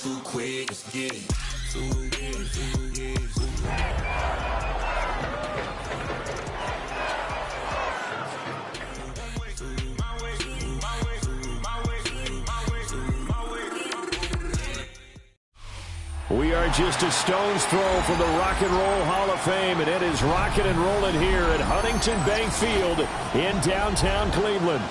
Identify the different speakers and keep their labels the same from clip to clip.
Speaker 1: Too quick, let's get it. Too quick.
Speaker 2: We are just a stone's throw from the Rock and Roll Hall of Fame, and it is rocking and rolling here at Huntington Bank Field in downtown Cleveland.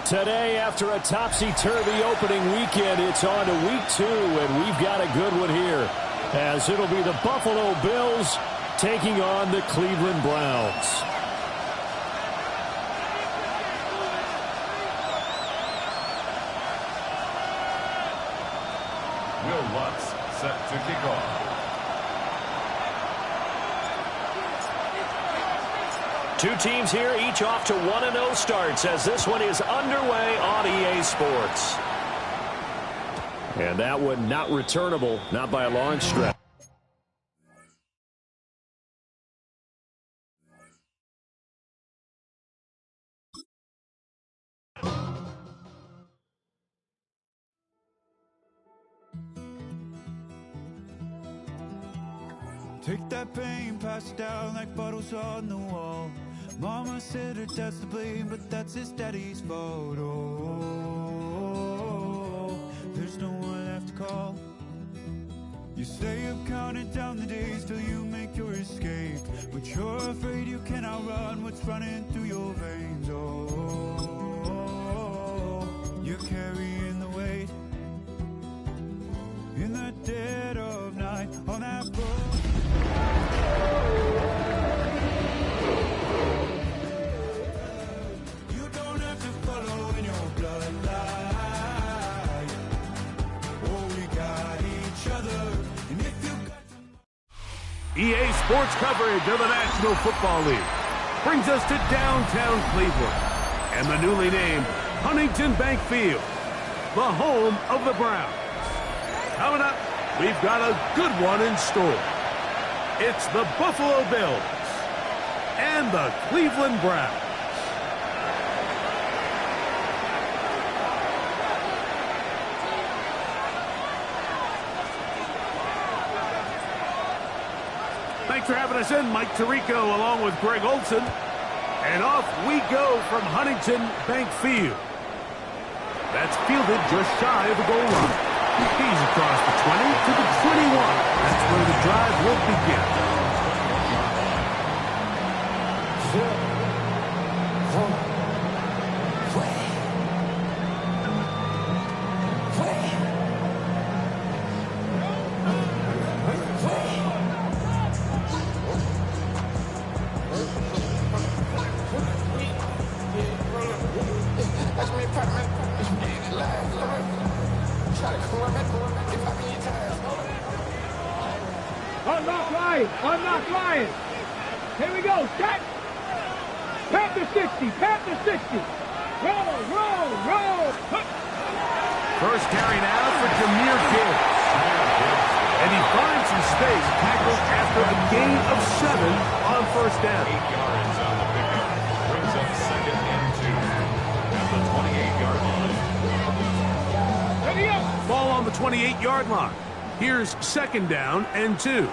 Speaker 2: Today, after a topsy-turvy opening weekend, it's on to week 2, and we've got a good one here, as it'll be the Buffalo Bills taking on the Cleveland Browns.
Speaker 3: Will Lutz set to kick off.
Speaker 2: Two teams here, each off to 1-0 starts as this one is underway on EA Sports. And that one not returnable, not by a long stretch.
Speaker 4: Take that pain, pass it down like bottles on the wall. Mama said her dad's to blame, but that's his daddy's fault. Oh, there's no one left to call. You stay up counting down the days till you make your escape, but you're afraid you cannot run what's running through your veins. Oh, you're carrying the weight in the dead of night on that road.
Speaker 3: EA Sports coverage of the National Football League brings us to downtown Cleveland and the newly named Huntington Bank Field, the home of the Browns. Coming up, we've got a good one in store. It's the Buffalo Bills and the Cleveland Browns. Thanks for having us in, Mike Tirico, along with Greg Olson. And off we go from Huntington Bank Field. That's fielded just shy of the goal line. He's across the 20 to the 21. That's where the drive will begin.
Speaker 5: I'm not flying. Here we go. Set. Panther 60. Panther 60. Roll, roll, roll.
Speaker 3: First carry now for Jahmyr Gibbs. And he finds some space tackled after a gain of 7 on first down.
Speaker 6: 8 yards on the pickup. Brings up 2nd and 2 at the 28-yard line.
Speaker 5: Ready up.
Speaker 3: Ball on the 28-yard line. Here's 2nd down and 2.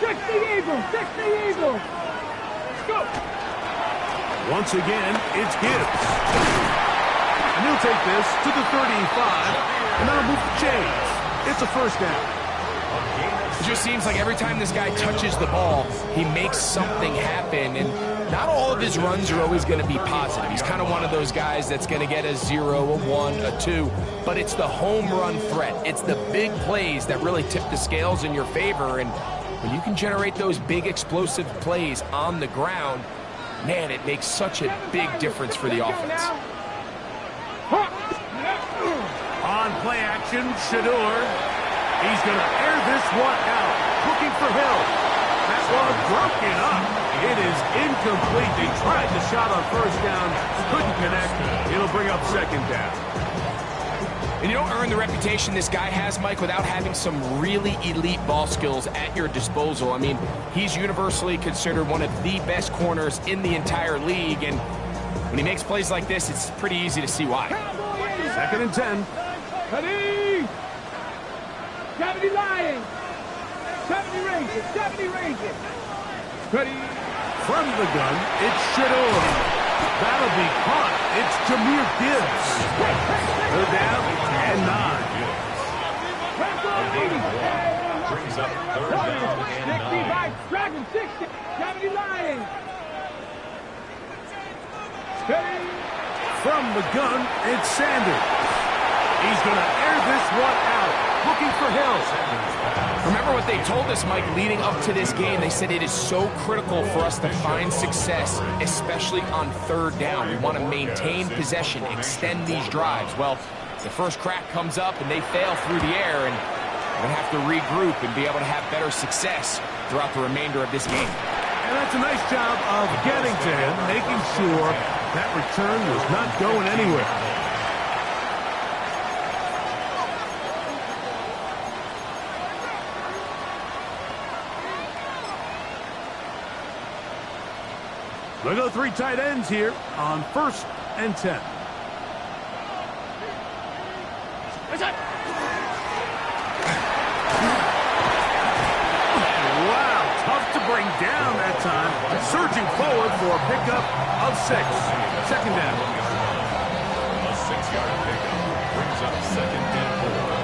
Speaker 5: 60 Eagles! 60 Eagles! Let's go!
Speaker 3: Once again, it's Gibbs. And he'll take this to the 35, and that'll move the chains. It's a first down.
Speaker 7: It just seems like every time this guy touches the ball, he makes something happen, and not all of his runs are always going to be positive. He's kind of one of those guys that's going to get a 0, a 1, a 2, but it's the home run threat. It's the big plays that really tip the scales in your favor, and when you can generate those big explosive plays on the ground, man, it makes such a big difference for the offense.
Speaker 3: On play action, Shador. He's going to air this one out. Looking for Hill. That one broken up. It is incomplete. They tried the shot on first down. Couldn't connect. It'll bring up 2nd down.
Speaker 7: And you don't earn the reputation this guy has, Mike, without having some really elite ball skills at your disposal. I mean, he's universally considered one of the best corners in the entire league, and when he makes plays like this, it's pretty easy to see why.
Speaker 3: 2nd and 10.
Speaker 5: Ready? 70 Lions. 70 Rangers. 70 Rangers. Ready?
Speaker 3: From the gun, it's Shador. That'll be caught. It's Jahmyr Gibbs. They're down and 9.
Speaker 6: Brings up third down and 9.
Speaker 5: 65, Dragon 60, 70 Lions. Ready?
Speaker 3: From the gun, it's Sanders. He's going to air this one out, looking for Hill.
Speaker 7: Remember what they told us, Mike, leading up to this game. They said it is so critical for us to find success, especially on third down. We want to maintain possession, extend these drives. Well, the first crack comes up and they fail through the air, and we're going to have to regroup and be able to have better success throughout the remainder of this game.
Speaker 3: And that's a nice job of getting to him, making sure that return was not going anywhere. They'll go 3 tight ends here on 1st and 10. Wow, tough to bring down that time. Surging forward for a pickup of 6. Second down.
Speaker 6: A 6-yard pickup brings up 2nd and 4.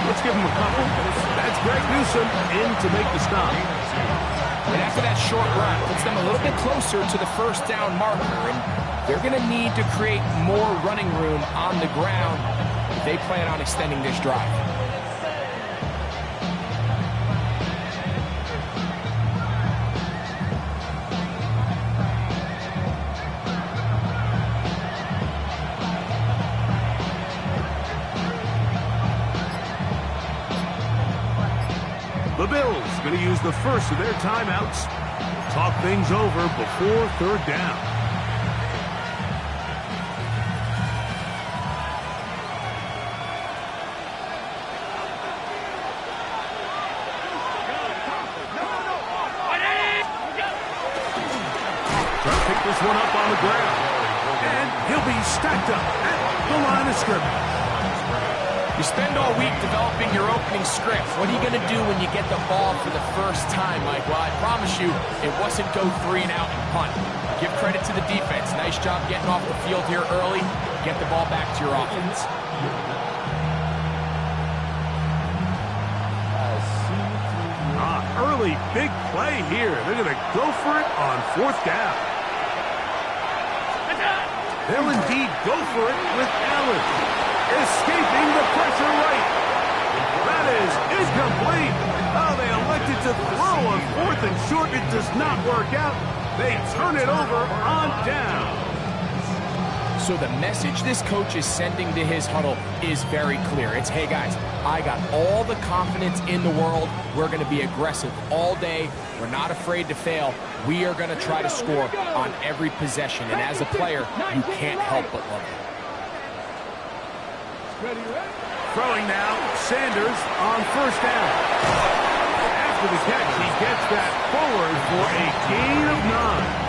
Speaker 3: Let's give him a couple. That's Greg Newsome in to make the stop.
Speaker 7: And after that short run, puts them a little bit closer to the first down marker, and they're going to need to create more running room on the ground if they plan on extending this drive.
Speaker 3: The Bills going to use the first of their timeouts. Talk things over before third down. Trying to pick this one up on the ground. And he'll be stacked up at the line of scrimmage.
Speaker 7: You spend all week developing your opening script. What are you going to do when you get the ball for the first time, Mike? Well, I promise you, it wasn't go 3 and out and punt. Give credit to the defense. Nice job getting off the field here early. Get the ball back to your offense.
Speaker 3: Early big play here. They're going to go for it on 4th down. They'll indeed go for it with Allen. Escaping the pressure right. That is incomplete. Oh, they elected to throw on 4th and short. It does not work out. They turn it over on down.
Speaker 7: So the message this coach is sending to his huddle is very clear. It's, hey guys, I got all the confidence in the world. We're going to be aggressive all day. We're not afraid to fail. We are going to try to score on every possession. And as a player, you can't help but love it.
Speaker 3: Throwing now, Sanders on 1st down. After the catch, he gets that forward for a gain of 9.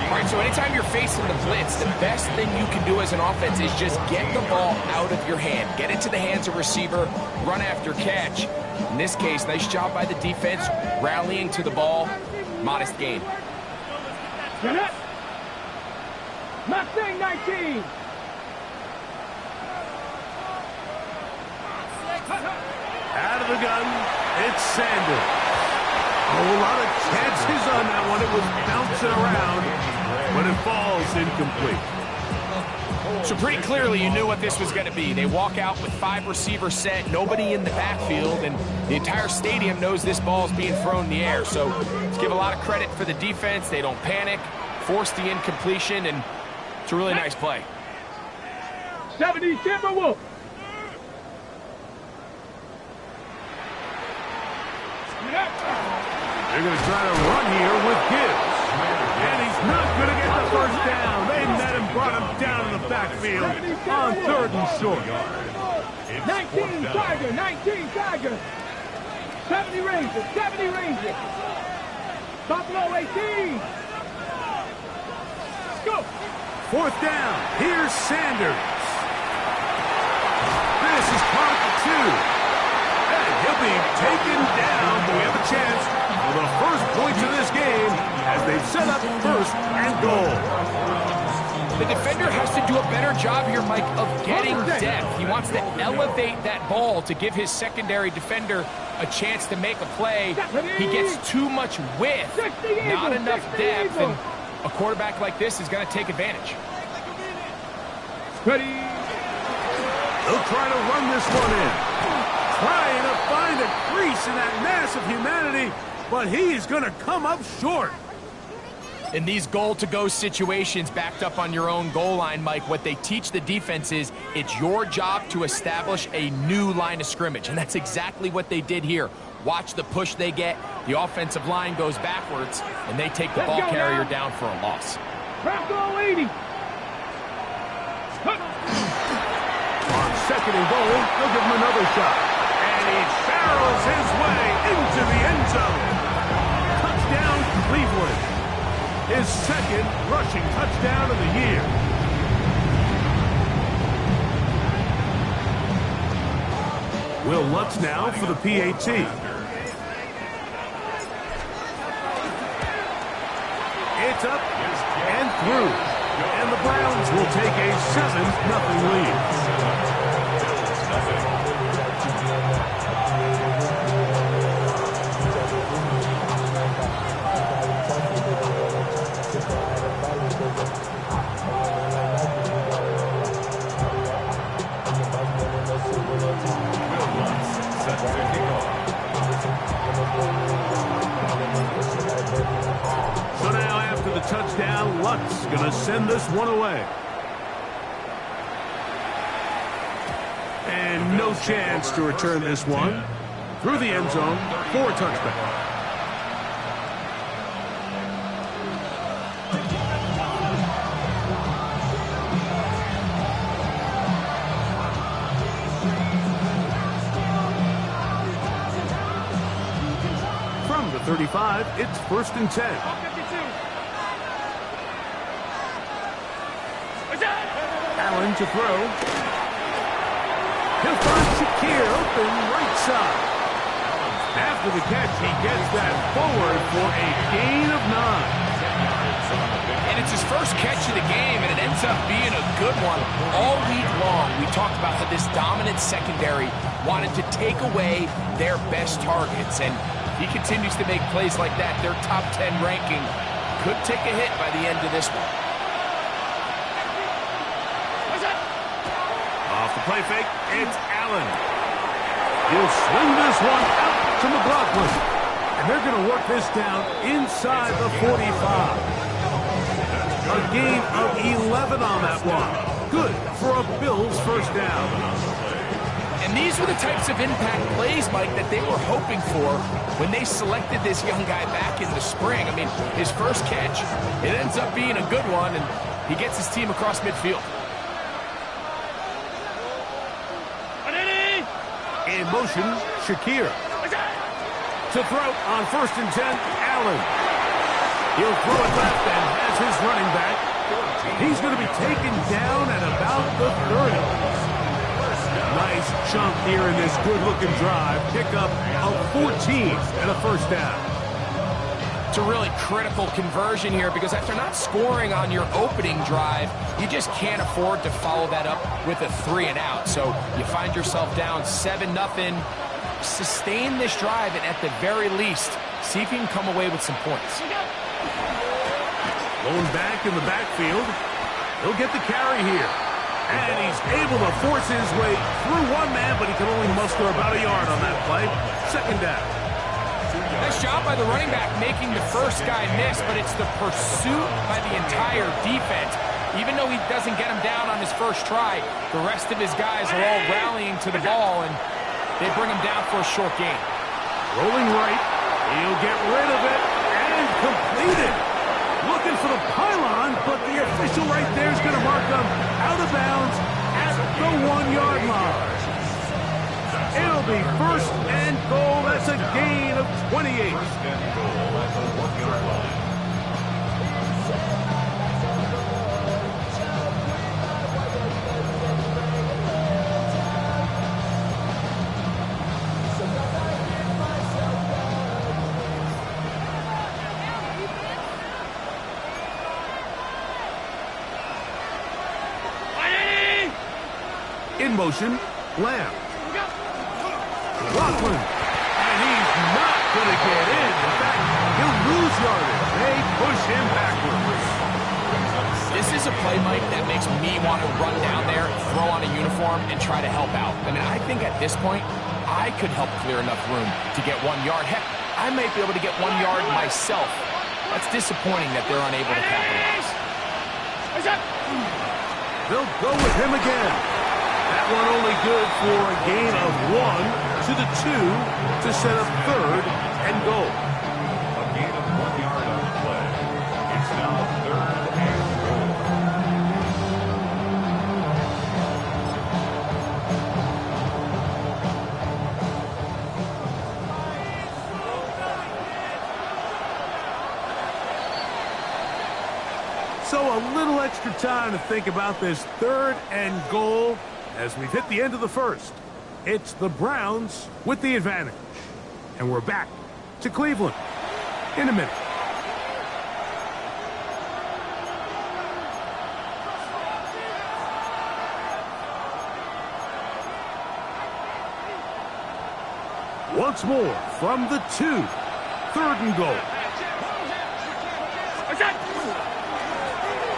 Speaker 7: All right, so anytime you're facing the blitz, the best thing you can do as an offense is just get the ball out of your hand. Get it to the hands of receiver, run after catch. In this case, nice job by the defense, rallying to the ball. Modest gain.
Speaker 5: Mustang 19.
Speaker 3: Out of the gun, it's Sanders. A lot of chances on that one. It was bouncing around, but it falls incomplete.
Speaker 7: So pretty clearly you knew what this was going to be. They walk out with 5 receivers set, nobody in the backfield, and the entire stadium knows this ball is being thrown in the air. So let's give a lot of credit for the defense. They don't panic, force the incompletion, and It's a really nice play.
Speaker 5: 70 Timberwolf.
Speaker 3: They're going to try to run here with Gibbs. And he's not going to get the first down. They met him, brought him down in the backfield on 3rd and short.
Speaker 5: 19 Tiger, 19 Tiger. 70 Rangers, 70 Rangers. Buffalo 18. Go.
Speaker 3: 4th down. Here's Sanders. This is caught 2. And he'll be taken down. But we have a chance for the first points of this game as they've set up 1st and goal.
Speaker 7: The defender has to do a better job here, Mike, of getting depth. He wants to elevate that ball to give his secondary defender a chance to make a play. He gets too much width, not enough depth, and a quarterback like this is going to take advantage.
Speaker 5: Ready.
Speaker 3: They'll try to run this one in. Trying to find a crease in that mass of humanity, but he is going to come up short.
Speaker 7: In these goal-to-go situations backed up on your own goal line, Mike, what they teach the defense is it's your job to establish a new line of scrimmage, and that's exactly what they did here. Watch the push they get. The offensive line goes backwards, and they take the ball carrier down for a loss.
Speaker 5: Bravo 80.
Speaker 3: On 2nd and goal, they'll give him another shot. And he barrels his way into the end zone. Touchdown, Cleveland. His 2nd rushing touchdown of the year. Will Lutz now for the PAT. It's up and through. And the Browns will take a 7-0 lead. So now after the touchdown, Lutz going to send this one away. And no chance to return this one. Through the end zone for a touchback. From the 35, it's 1st and 10. Allen to throw. He'll find Shakir open right side. After the catch, he gets that forward for a gain of 9.
Speaker 7: And it's his first catch of the game, and it ends up being a good one. All week long, we talked about how this dominant secondary wanted to take away their best targets, and he continues to make plays like that. Their top 10 ranking could take a hit by the end of this one.
Speaker 3: Off the play fake, it's Allen. He'll swing this one out to McLaughlin. And they're going to work this down inside the 45. A gain of 11 on that one. Good for a Bills first down.
Speaker 7: And these were the types of impact plays, Mike, that they were hoping for when they selected this young guy back in the spring. I mean, his first catch, it ends up being a good one, and he gets his team across midfield.
Speaker 3: In motion, Shakir. To throw on 1st and 10, Allen. He'll throw it left and has his running back. He's going to be taken down at about the 30. Nice chunk here in this good-looking drive. Pickup of 14 and a first down.
Speaker 7: It's a really critical conversion here because after not scoring on your opening drive, you just can't afford to follow that up with a 3-and-out. So you find yourself down 7-0. Sustain this drive and at the very least, see if you can come away with some points.
Speaker 3: Going back in the backfield. He'll get the carry here. And he's able to force his way through one man, but he can only muster about a yard on that play. 2nd down.
Speaker 7: Nice job by the running back making the first guy miss, but it's the pursuit by the entire defense. Even though he doesn't get him down on his first try, the rest of his guys are all rallying to the ball, and they bring him down for a short gain.
Speaker 3: Rolling right. He'll get rid of it and complete it. Looking for the pylon, but the official right there is going to mark them out of bounds at the 1-yard line. It'll be first and goal. That's a gain of 28.
Speaker 6: First and goal at the 1-yard line.
Speaker 3: In motion, Lamb. Rockland. And he's not going to get in. In fact, he'll lose yardage. They push him backwards.
Speaker 7: This is a play, Mike, that makes me want to run down there, throw on a uniform, and try to help out. I mean, I think at this point, I could help clear enough room to get 1 yard. Heck, I might be able to get 1 yard myself. That's disappointing that they're unable to capitalize.
Speaker 3: They'll go with him again. That one only good for a gain of 1 to the 2 to set up third and goal.
Speaker 6: A gain of 1 yard on the play. It's now third and goal.
Speaker 3: So a little extra time to think about this third and goal as we've hit the end of the first. It's the Browns with the advantage. And we're back to Cleveland in a minute. Once more from the 2. Third and goal.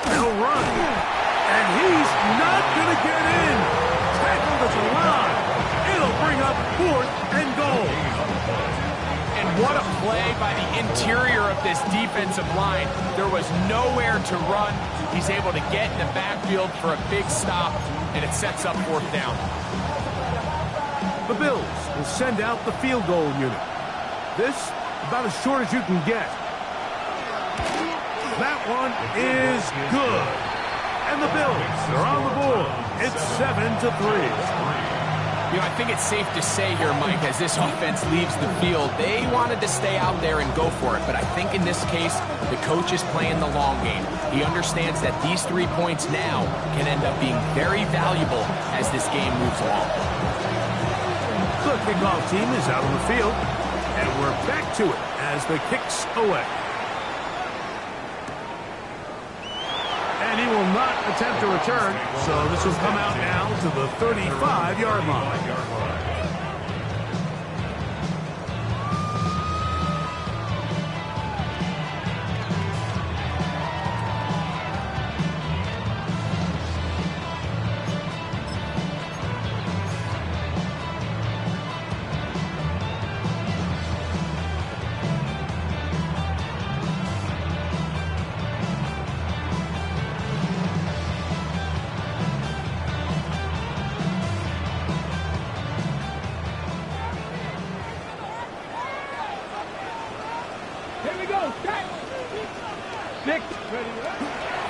Speaker 3: They'll run. And he's not going to get in. Tackled at the line. It'll bring up 4th and goal.
Speaker 7: And what a play by the interior of this defensive line. There was nowhere to run. He's able to get in the backfield for a big stop, and it sets up 4th down.
Speaker 3: The Bills will send out the field goal unit. This, about as short as you can get. That one is good. And the Bills are on the board. It's 7-3.
Speaker 7: You know, I think it's safe to say here, Mike, as this offense leaves the field, they wanted to stay out there and go for it. But I think in this case, the coach is playing the long game. He understands that these 3 points now can end up being very valuable as this game moves along.
Speaker 3: The kickoff team is out on the field, and we're back to it as the kick's away. And he will not attempt to return, so this will come out now to the 35-yard line.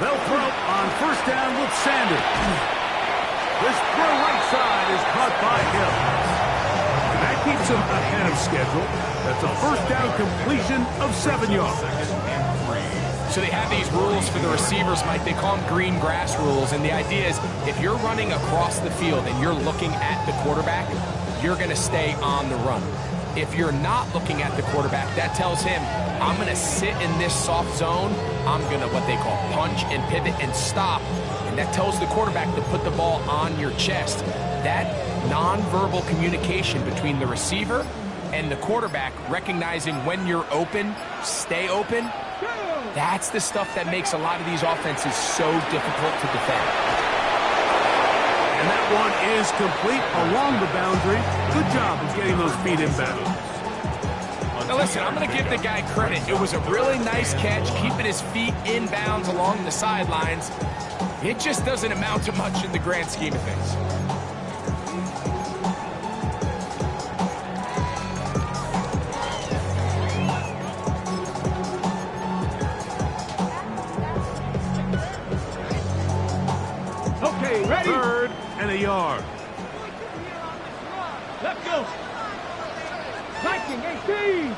Speaker 3: They'll throw on first down with Sanders. This throw right side is caught by Hill. And that keeps him ahead of schedule. That's a first down completion of 7 yards.
Speaker 7: So they have these rules for the receivers, Mike. They call them green grass rules. And the idea is if you're running across the field and you're looking at the quarterback, you're going to stay on the run. If you're not looking at the quarterback, that tells him, I'm going to sit in this soft zone. I'm going to what they call punch and pivot and stop. And that tells the quarterback to put the ball on your chest. That nonverbal communication between the receiver and the quarterback, recognizing when you're open, stay open, that's the stuff that makes a lot of these offenses so difficult to defend.
Speaker 3: And that one is complete along the boundary. Good job of getting those feet inbound.
Speaker 7: Now listen, I'm going to give the guy credit. It was a really nice catch, keeping his feet inbounds along the sidelines. it just doesn't amount to much in the grand scheme of things.
Speaker 5: Okay, ready?
Speaker 3: 3rd and a yard.
Speaker 5: Let's go. Viking 18.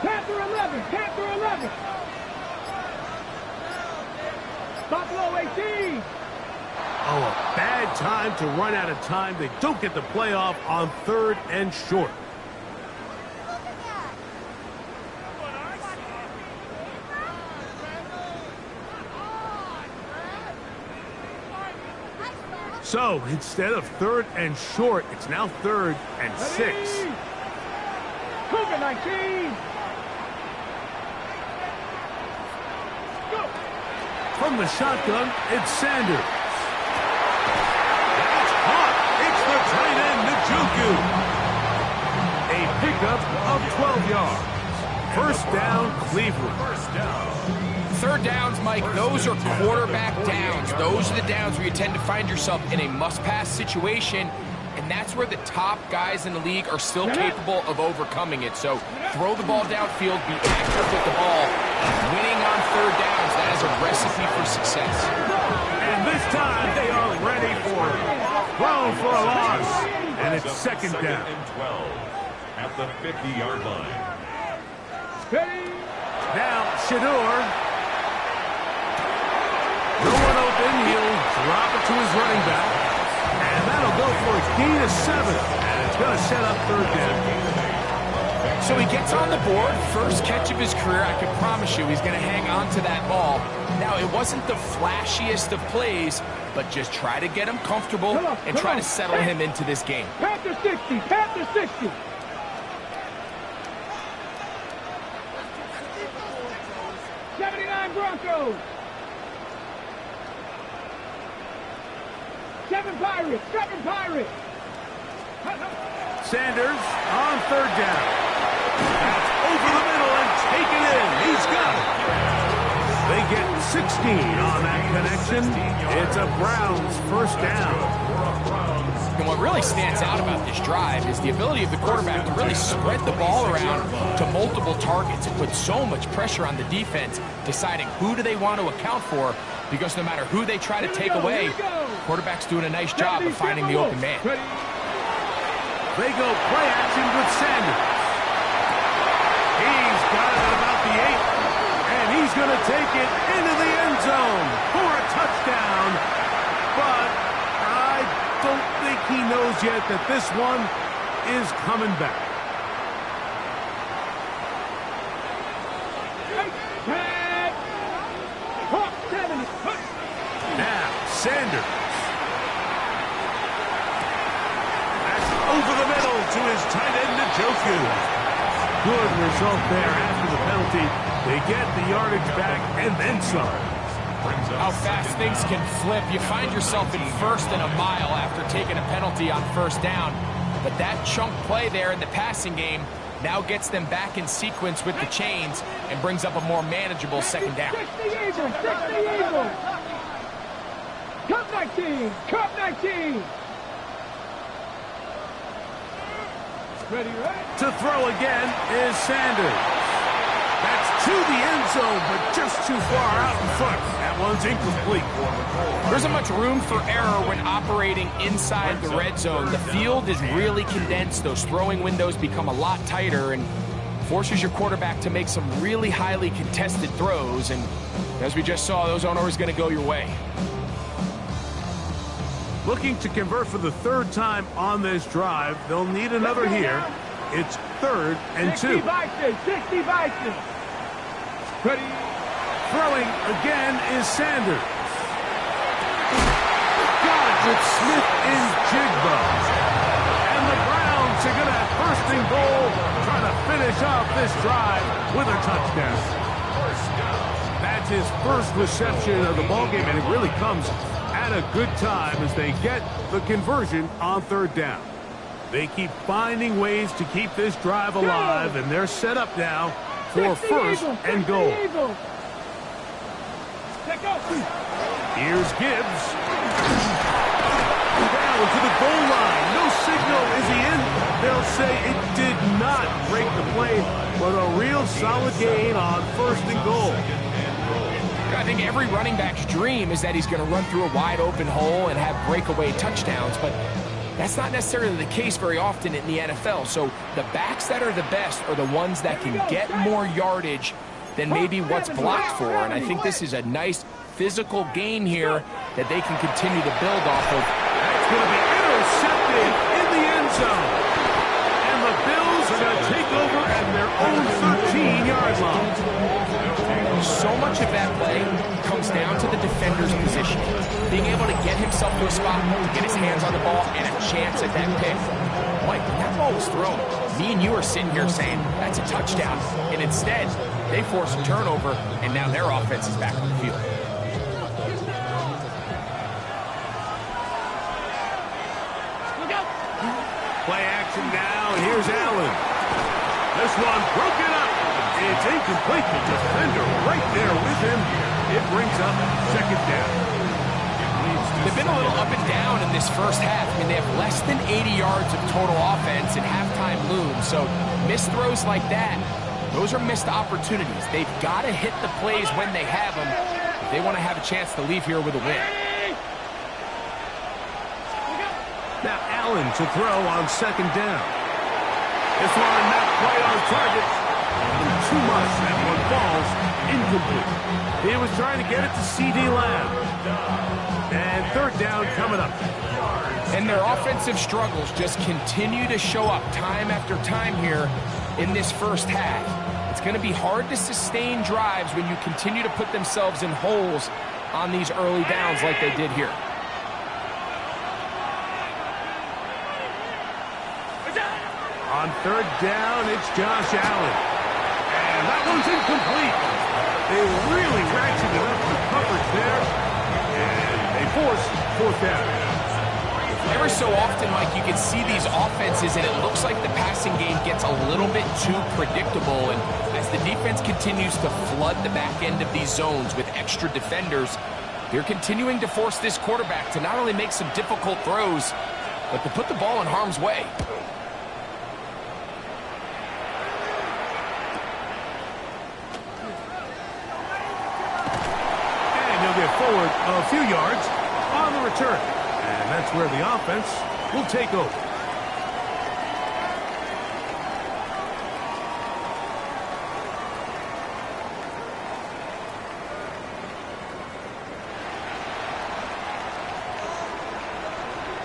Speaker 5: Panther 11. Panther 11. Buffalo 18.
Speaker 3: Oh, a bad time to run out of time. They don't get the playoff on 3rd and short. So, instead of 3rd and short, it's now 3rd and 6.
Speaker 5: Cougar 19. Go.
Speaker 3: From the shotgun, it's Sanders. It's caught. It's the tight end, Njoku. A pickup of 12 yards. First down, Cleveland. First down.
Speaker 7: 3rd downs, Mike, those are quarterback downs. Those are the downs where you tend to find yourself in a must-pass situation, and that's where the top guys in the league are still capable of overcoming it. So throw the ball downfield, be accurate with the ball. Winning on 3rd downs, that is a recipe for success.
Speaker 3: And this time they are ready for it. Throw for a loss, and it's 2nd down.
Speaker 6: And 12 at the 50-yard line.
Speaker 5: Ready?
Speaker 3: Now, Shador. No one open, he'll drop it to his running back. And that'll go for a gain of 7. And it's going to set up 3rd down.
Speaker 7: So he gets on the board, first catch of his career. I can promise you he's going to hang on to that ball. Now, it wasn't the flashiest of plays, but just try to get him comfortable and try to settle him into this game.
Speaker 5: Panther 60. Panther 60. Broncos. 7 Pirates. 7 Pirates.
Speaker 3: Sanders on 3rd down. That's over the middle and taken in. He's got it. They get 16 on that connection. It's a Browns first down.
Speaker 7: And what really stands out about this drive is the ability of the quarterback to really spread the ball around to multiple targets and put so much pressure on the defense, deciding who do they want to account for, because no matter who they try to take away, quarterback's doing a nice job of finding the open man.
Speaker 3: They go play action with Sanders. He's got it at about the 8, and he's going to take it into the end zone for a touchdown, but I don't think he knows yet that this one is coming back. Now, Sanders. That's over the middle to his tight end, Njoku. Good result there after the penalty. They get the yardage back and then some.
Speaker 7: How fast things can flip. You find yourself in 1st and a mile after taking a penalty on 1st down. But that chunk play there in the passing game now gets them back in sequence with the chains and brings up a more manageable 2nd down.
Speaker 5: 60 Eagles. 60 Eagles. Cup 19. Cup 19. Ready, right?
Speaker 3: To throw again is Sanders. That's to the end zone, but just too far out in front. That one's incomplete.
Speaker 7: There isn't much room for error when operating inside the red zone. The field is really condensed. Those throwing windows become a lot tighter and forces your quarterback to make some really highly contested throws. And as we just saw, those aren't always going to go your way.
Speaker 3: Looking to convert for the 3rd time on this drive. They'll need another here. It's 3rd and 2.
Speaker 5: 60 Vikings. 60 Vikings. Ready.
Speaker 3: Throwing again is Sanders. Got it with Smith and Jigba. And the Browns are going to have 1st and goal, trying to finish off this drive with a touchdown. That's his first reception of the ballgame, and it really comes at a good time as they get the conversion on 3rd down. They keep finding ways to keep this drive alive, and they're set up now for 1st and goal. Here's Gibbs. Down to the goal line. No signal. Is he in? They'll say it did not break the play, but a real solid gain on 1st and goal.
Speaker 7: I think every running back's dream is that he's going to run through a wide open hole and have breakaway touchdowns, but that's not necessarily the case very often in the NFL. So the backs that are the best are the ones that can get more yardage than maybe what's blocked for. And I think this is a nice physical gain here that they can continue to build off of.
Speaker 3: That's going to be intercepted in the end zone. And the Bills are going to take over at their own 13-yard line.
Speaker 7: So much of that play comes down to the defender's position. Being able to get himself to a spot, to get his hands on the ball, and a chance at that pick. Mike, when that ball was thrown, me and you are sitting here saying, that's a touchdown. And instead, they force a turnover, and now their offense is back on the field.
Speaker 3: Play action now, and here's Allen. This one broken up. It's incomplete. The defender right there with him. It brings up 2nd down.
Speaker 7: They've been a little up and down in this first half. I mean, they have less than 80 yards of total offense, and halftime looms. So missed throws like that, those are missed opportunities. They've got to hit the plays when they have them if they want to have a chance to leave here with a win.
Speaker 3: Now Allen to throw on 2nd down. This one not quite on target. Too much. That one falls incomplete. He was trying to get it to C.D. Lamb. And 3rd down coming up.
Speaker 7: And their offensive struggles just continue to show up time after time here in this first half. It's going to be hard to sustain drives when you continue to put themselves in holes on these early downs like they did here.
Speaker 3: On 3rd down, it's Josh Allen. And that one's incomplete. They really ratcheted up the coverage there. And they forced 4th down.
Speaker 7: Every so often, Mike, you can see these offenses, and it looks like the passing game gets a little bit too predictable. And as the defense continues to flood the back end of these zones with extra defenders, they're continuing to force this quarterback to not only make some difficult throws, but to put the ball in harm's way.
Speaker 3: Get forward a few yards on the return. And that's where the offense will take over.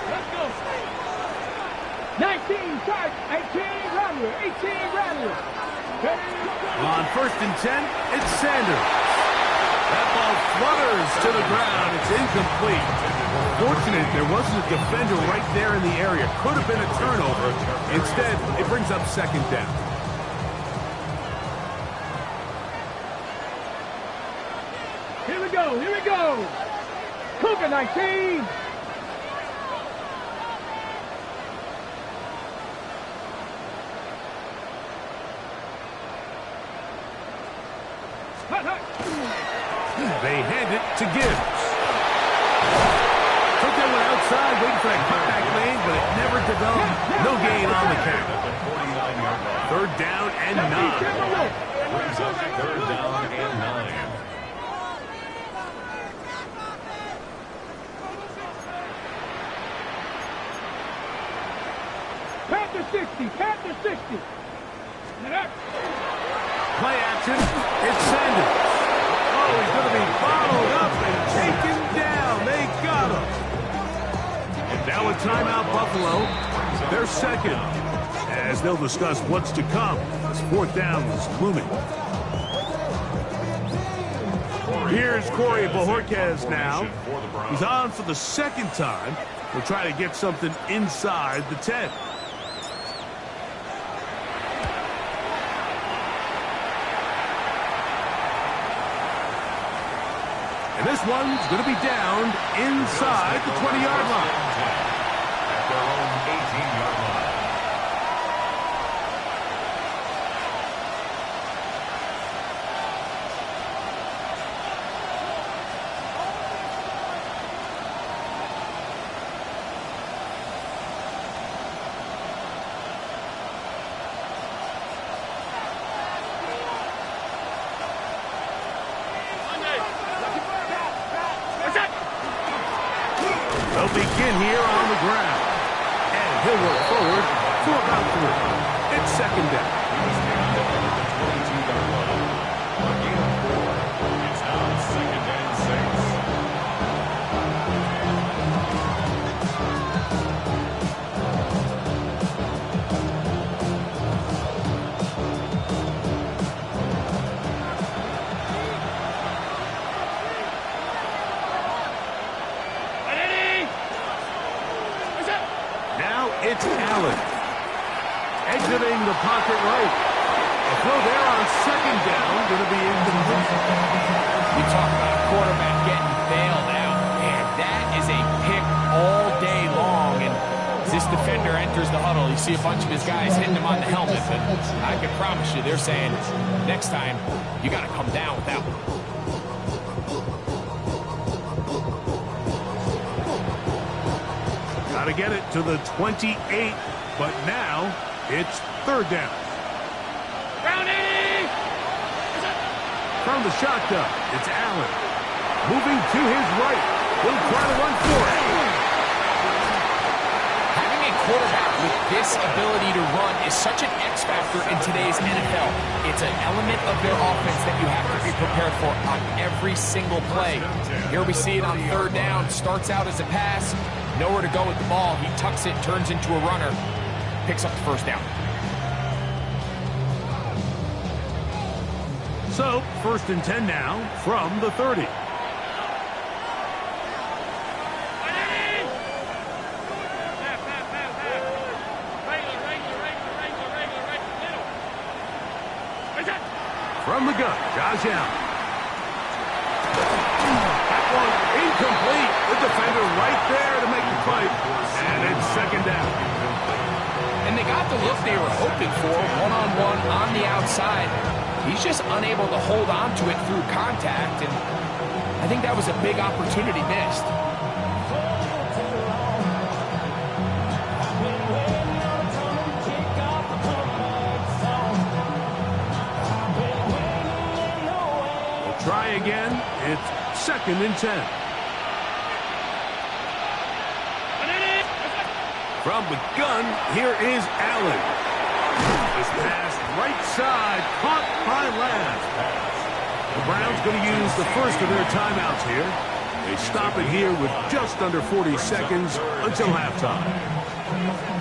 Speaker 5: Let's go. 19 charge, 18 Rattler, 18 Rattler.
Speaker 3: On 1st and 10, it's Sanders. That ball flutters to the ground. It's incomplete. Fortunate there wasn't a defender right there in the area. Could have been a turnover. Instead, it brings up 2nd down.
Speaker 5: Here we go, here we go. Cougar 19.
Speaker 3: They hand it to Gibbs. Took that one outside, waiting for that cutback lane, but it never developed. No gain on the count. 3rd down and 9.
Speaker 6: Brings up 3rd down and 9.
Speaker 5: Panther 60, Panther 60.
Speaker 3: Play action. It's Sanders. Oh, he's going to be followed up and taken down. They got him. And now a timeout, Buffalo. They're 2nd. As they'll discuss what's to come. This 4th down is looming. Here's Corey Bojorquez now. He's on for the 2nd time. We'll try to get something inside the 10. And this one's going to be downed inside the 20-yard line.
Speaker 6: At their own 18-yard line.
Speaker 3: They'll begin here on the ground. And he'll work forward for about 3. It's second down.
Speaker 6: He was down at the 22-yard line. On gain of 4, it's now second and 6.
Speaker 3: Now it's Allen. Exiting the pocket right. A throw there on second down, going to be incomplete.
Speaker 7: You talk about a quarterback getting bailed out. Man, that is a pick all day long. And as this defender enters the huddle, you see a bunch of his guys hitting him on the helmet. But I can promise you, they're saying, next time, you got to come down with that one.
Speaker 3: Got to get it to the 28, but now it's third down. From the shotgun, it's Allen. Moving to his right. He'll try to run for it.
Speaker 7: Having a quarterback with this ability to run is such an X factor in today's NFL. It's an element of their offense that you have to be prepared for on every single play. Here we see it on third down. Starts out as a pass. Nowhere to go with the ball. He tucks it, turns into a runner. Picks up the first down.
Speaker 3: So, first and 10 now from the 30. From the gun, Josh Allen. That one incomplete. The defender right there to make the fight. And it's second down.
Speaker 7: And they got the look they were hoping for, one-on-one on the outside. He's just unable to hold on to it through contact, and I think that was a big opportunity missed.
Speaker 3: We'll try again. It's second and 10. From the gun, here is Allen. This pass right side, caught by Last. The Browns going to use the first of their timeouts here. They stop it here with just under 40 seconds until halftime.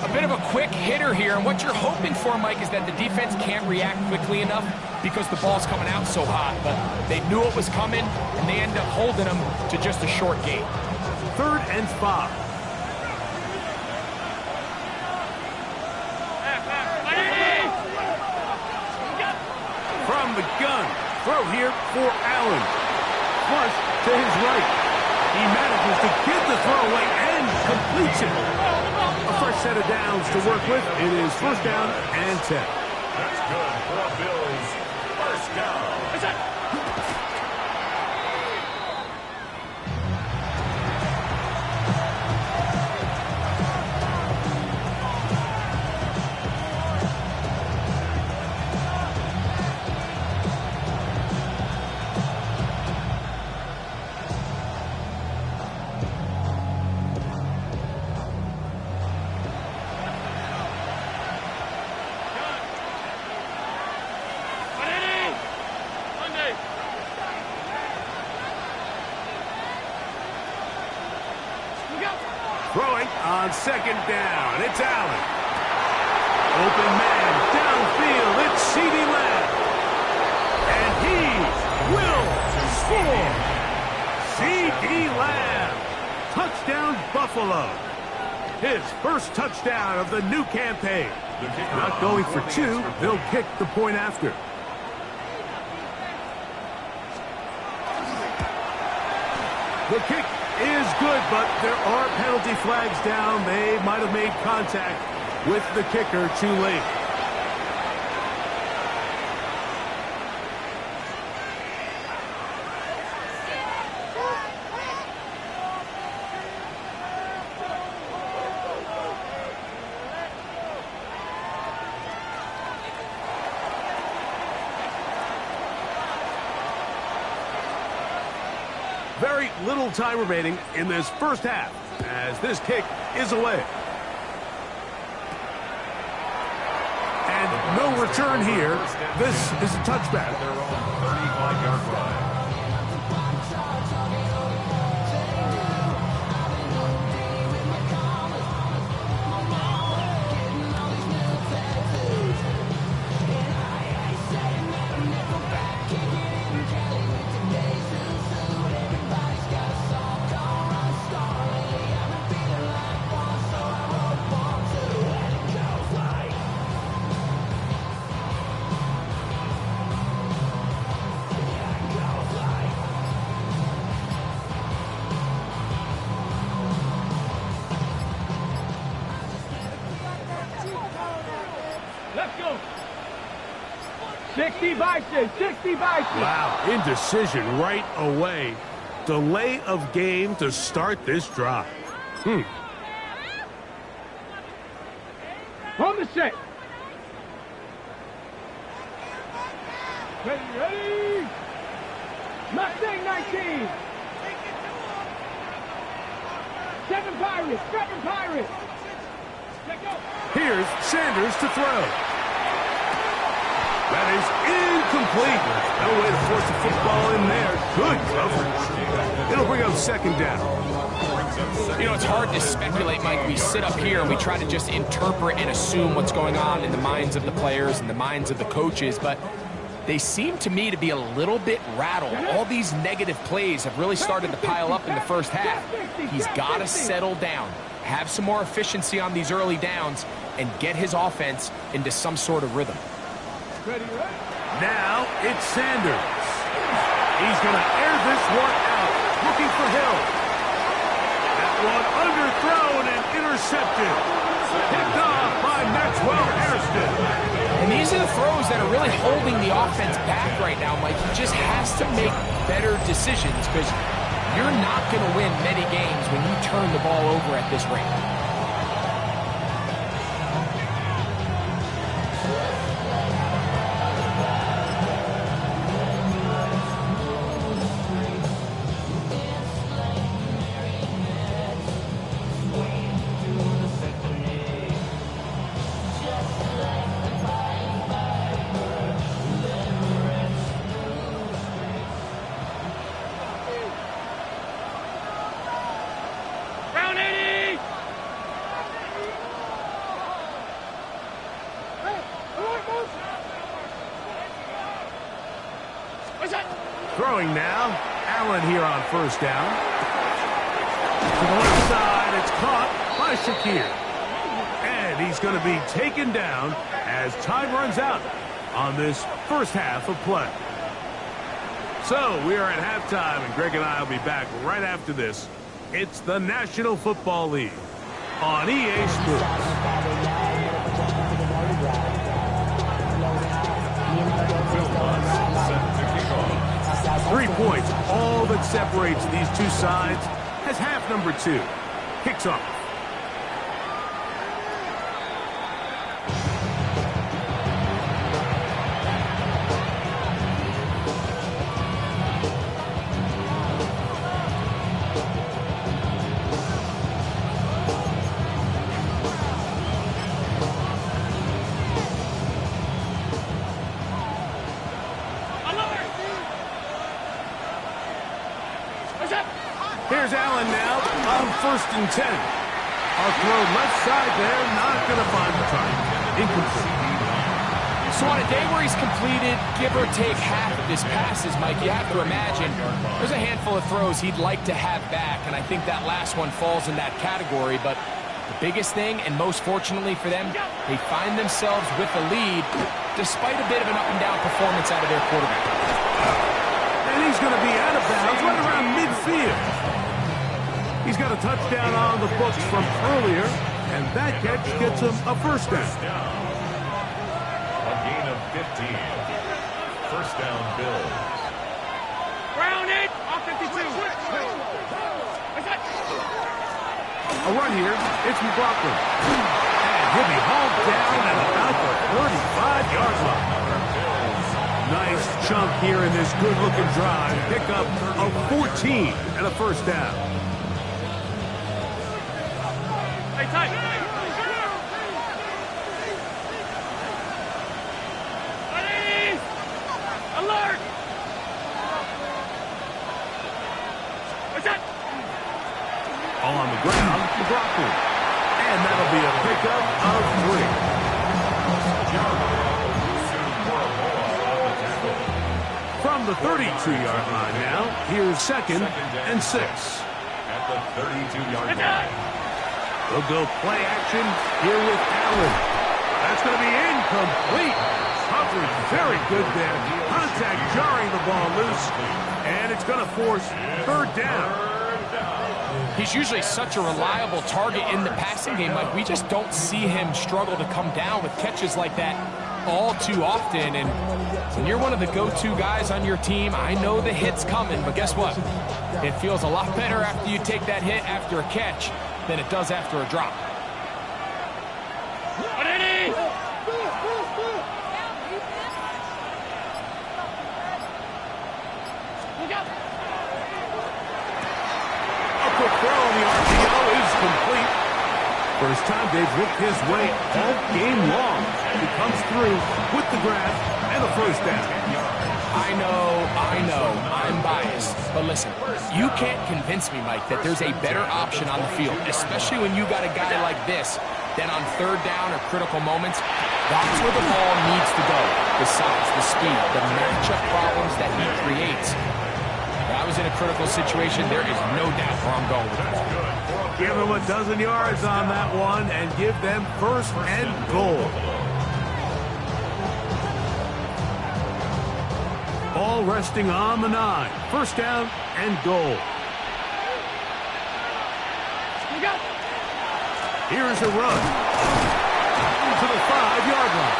Speaker 7: A bit of a quick hitter here, and what you're hoping for, Mike, is that the defense can't react quickly enough because the ball's coming out so hot. But they knew it was coming, and they end up holding them to just a short gain.
Speaker 3: Third and 5. From the gun, throw here for Allen. Flush to his right. He manages to get the throw away and completes it. A fresh set of downs to work with. It is first down and 10.
Speaker 6: That's good for Bills. First down.
Speaker 3: Throwing on second down. It's Allen. Open man downfield. It's CeeDee Lamb. And he will score. CeeDee Lamb. Touchdown Buffalo. His first touchdown of the new campaign. Not going for 2. They'll kick the point after. The kick is good, but there are penalty flags down. They might have made contact with the kicker too late. Very little time remaining in this first half. as this kick is away. And no return here. This is a touchback.
Speaker 6: Their own 35-yard line.
Speaker 5: Let's go. 60 bison, 60 bison.
Speaker 3: Wow, indecision right away. Delay of game to start this drive.
Speaker 5: On the set. Ready, ready. Mustang 19. 7 Pirates, 7 Pirates. Let go.
Speaker 3: Here's Sanders to throw. That is incomplete. No way to force the football in there. Good coverage. It'll bring up second down.
Speaker 7: You know, it's hard to speculate, Mike. We sit up here and we try to just interpret and assume what's going on in the minds of the players and the minds of the coaches, but they seem to me to be a little bit rattled. All these negative plays have really started to pile up in the first half. He's got to settle down, have some more efficiency on these early downs, and get his offense into some sort of rhythm.
Speaker 3: Now it's Sanders. He's going to air this one out, looking for Hill. That one underthrown and intercepted. Picked off by Maxwell Hairston.
Speaker 7: And these are the throws that are really holding the offense back right now, Mike. He just has to make better decisions because you're not going to win many games when you turn the ball over at this rate.
Speaker 3: Throwing now. Allen here on first down. To the left side, it's caught by Shakir. And he's going to be taken down as time runs out on this first half of play. So we are at halftime, and Greg and I will be back right after this. It's the National Football League on EA Sports. 3 points, all that separates these two sides, as half number 2 kicks off. Here's Allen now on 1st and 10. Our throw left side there, not going to find the target. Incomplete.
Speaker 7: So on a day where he's completed, give or take half of his passes, Mike, you have to imagine there's a handful of throws he'd like to have back, and I think that last one falls in that category. But the biggest thing, and most fortunately for them, they find themselves with the lead despite a bit of an up-and-down performance out of their quarterback.
Speaker 3: And he's going to be out of bounds right around midfield. He's got a touchdown on the books from earlier, and that catch gets him a first down.
Speaker 6: A gain of 15. First down, Bills.
Speaker 5: Ground it. Off 52.
Speaker 3: A run here. It's McLaughlin. And he'll be hauled down at about the 35-yard line. Nice chunk here in this good-looking drive. Pick up a 14 and a first down.
Speaker 5: Alert! What's that?
Speaker 3: All on the ground, McLaughlin. And that'll be a pickup of 3. From the 32-yard line now, here's 2nd and 6.
Speaker 6: At the 32-yard line.
Speaker 3: They'll go play action here with Allen. That's going to be incomplete. Coverage very good there. Contact jarring the ball loose. And it's going to force 3rd down.
Speaker 7: He's usually such a reliable target in the passing game. Like, we just don't see him struggle to come down with catches like that all too often. And when you're one of the go-to guys on your team, I know the hit's coming, but guess what? It feels a lot better after you take that hit after a catch than it does after a drop.
Speaker 3: A quick throw on the RPO is complete. First time they've looked his way all game long. He comes through with the grab and the first down.
Speaker 7: I know, I'm biased. But listen, you can't convince me, Mike, that there's a better option on the field, especially when you got a guy like this, then on 3rd down or critical moments, that's where the ball needs to go. The size, the speed, the matchup problems that he creates. If I was in a critical situation, there is no doubt where I'm going with that.
Speaker 3: Give them a dozen yards on that one and give them 1st and goal. Ball resting on the 9. 1st down and goal. Here's a run to the 5-yard line.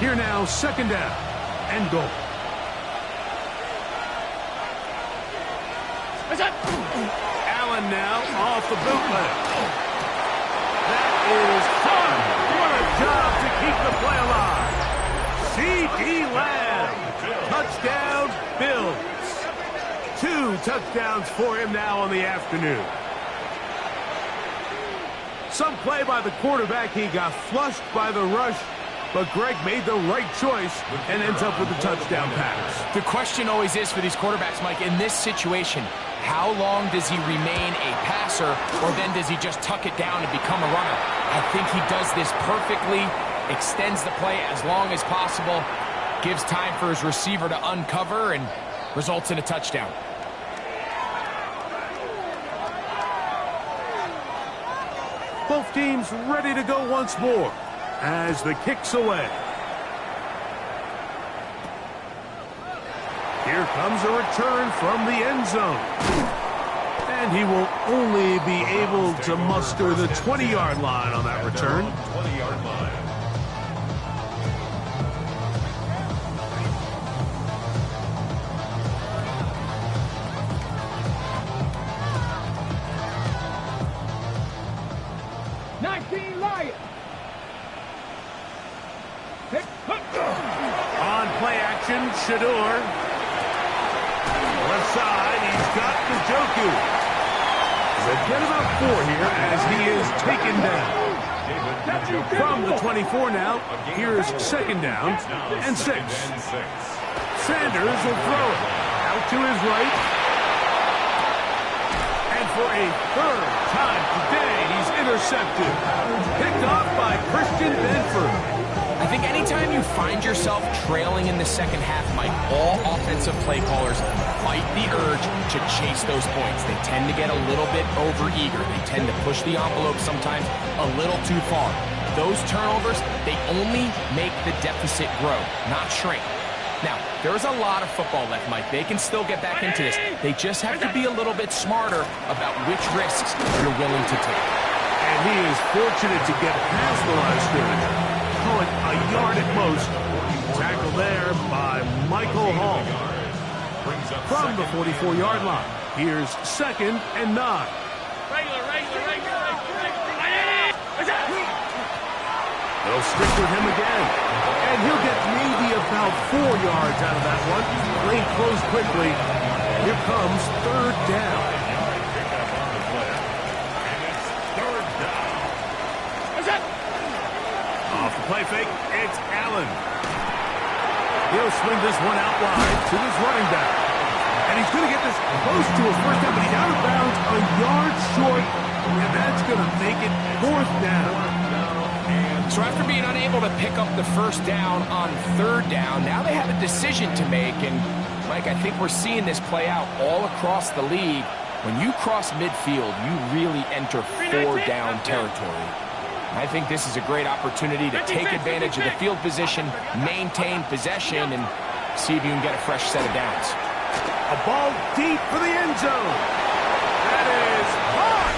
Speaker 3: Here now, 2nd down and goal. Allen now off the bootleg. That is fun. What a job to keep the play alive. C.D. Lamb. Touchdown, Bills. 2 touchdowns for him now on the afternoon. Some play by the quarterback. He got flushed by the rush, but Greg made the right choice and ends up with a touchdown pass.
Speaker 7: The question always is for these quarterbacks, Mike, in this situation, how long does he remain a passer, or then does he just tuck it down and become a runner? I think he does this perfectly, extends the play as long as possible, gives time for his receiver to uncover, and results in a touchdown.
Speaker 3: Both teams ready to go once more as the kick's away. Here comes a return from the end zone. And he will only be able to muster the 20-yard line on that return.
Speaker 6: 20-yard line.
Speaker 3: On play action, Shador. Left side, he's got Njoku. They'll get about 4 here as he is taken down. From the 24 now, here's 2nd down and 6. Sanders will throw it out to his right. And for a 3rd time today, he's intercepted. Picked off by Christian Benford.
Speaker 7: I think anytime you find yourself trailing in the second half, Mike, all offensive play callers fight the urge to chase those points. They tend to get a little bit overeager. They tend to push the envelope sometimes a little too far. Those turnovers, they only make the deficit grow, not shrink. Now, there's a lot of football left, Mike. They can still get back into this. They just have to be a little bit smarter about which risks you're willing to take.
Speaker 3: And he is fortunate to get past the line of scrimmage. Call it a yard at most. Tackled there by Michael Hall. From the 44-yard line, here's 2nd and 9. They'll They'll stick with him again. And he'll get maybe about 4 yards out of that one. Lane closed quickly. Here comes third down. Off the play fake, it's Allen. He'll swing this one out wide to his running back. And he's going to get this close to a first down, but he's out of bounds a yard short, and that's going to make it fourth down.
Speaker 7: So after being unable to pick up the first down on third down, now they have a decision to make. And, Mike, I think we're seeing this play out all across the league. When you cross midfield, you really enter four-down territory. I think this is a great opportunity to take advantage of the field position, maintain possession, and see if you can get a fresh set of downs.
Speaker 3: A ball deep for the end zone. That is caught.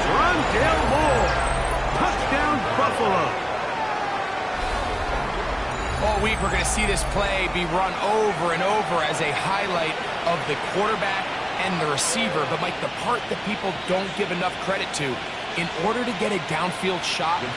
Speaker 3: Rondale Moore. Touchdown, Buffalo.
Speaker 7: All week we're going to see this play be run over and over as a highlight of the quarterback and the receiver. But, Mike, the part that people don't give enough credit to, in order to get a downfield shot, you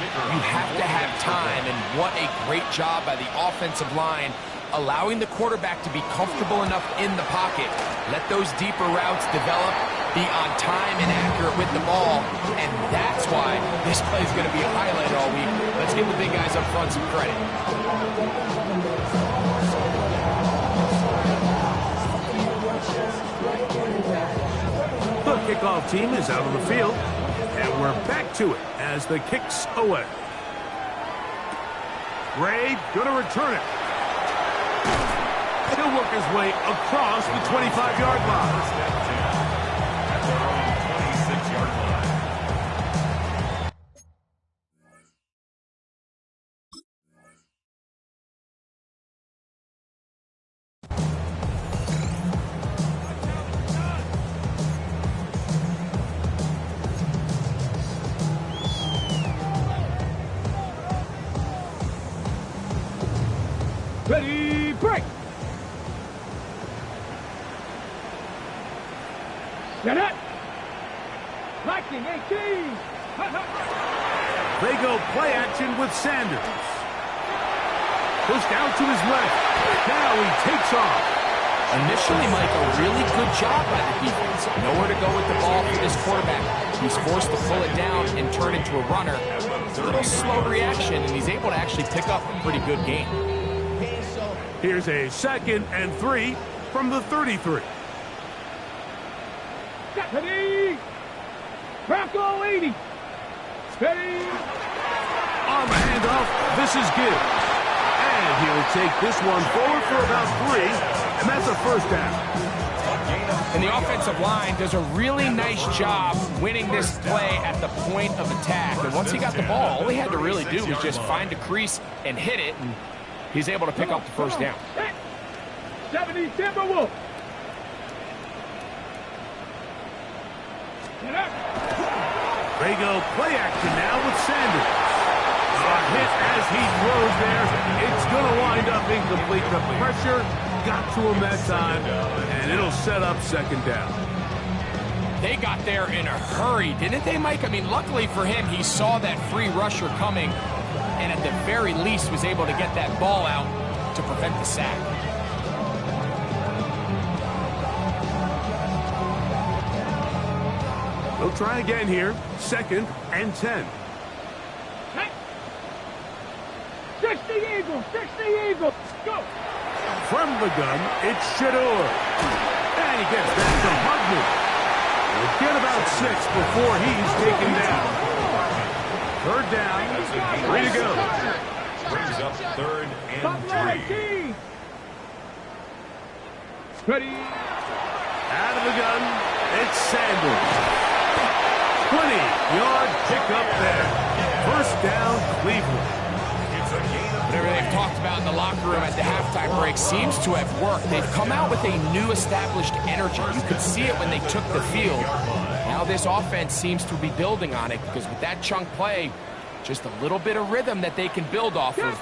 Speaker 7: have to have time, and what a great job by the offensive line, allowing the quarterback to be comfortable enough in the pocket, let those deeper routes develop, be on time and accurate with the ball, and that's why this play is going to be a highlight all week. Let's give the big guys up front some credit.
Speaker 3: The kickoff team is out on the field. And we're back to it as the kick's away. Ray going to return it. He'll work his way across the 25-yard line.
Speaker 6: At their own 26-yard line.
Speaker 5: Ready, break! Set it! Liking 18!
Speaker 3: They go play action with Sanders. Pushed out to his left. Now he takes off.
Speaker 7: Initially, Mike, a really good job by the defense. Nowhere to go with the ball for this quarterback. He's forced to pull it down and turn into a runner. It's a little slow reaction, and he's able to actually pick up a pretty good game.
Speaker 3: Here's a 2nd and 3 from the 33.
Speaker 5: Ready! Bronco 80! Ready!
Speaker 3: On the handoff, this is Gibbs. And he'll take this one forward for about 3, and that's a first down.
Speaker 7: And the offensive line does a really nice job winning this play at the point of attack. And once he got the ball, all he had to really do was just find a crease and hit it, and he's able to pick up the first down.
Speaker 5: 70 Timberwolves!
Speaker 3: They go play action now with Sanders. A hit as he throws there. It's going to wind up incomplete. The pressure got to him that time, and it'll set up 2nd down.
Speaker 7: They got there in a hurry, didn't they, Mike? I mean, luckily for him, he saw that free rusher coming, and at the very least was able to get that ball out to prevent the sack.
Speaker 3: They'll try again here. 2nd and 10.
Speaker 5: 60 Eagles! 60 Eagles! Go!
Speaker 3: From the gun, it's Shador. And he gets back to Hudman. We'll get about 6 before he's taken down. 3rd down. 3 to go.
Speaker 6: Brings up 3rd and 3.
Speaker 5: Ready?
Speaker 3: Out of the gun, it's Sanders. 20-yard pickup there. First down, Cleveland.
Speaker 7: Whatever they've talked about in the locker room at the halftime break seems to have worked. They've come out with a new established energy. You could see it when they took the field. Now this offense seems to be building on it because with that chunk play, just a little bit of rhythm that they can build off of.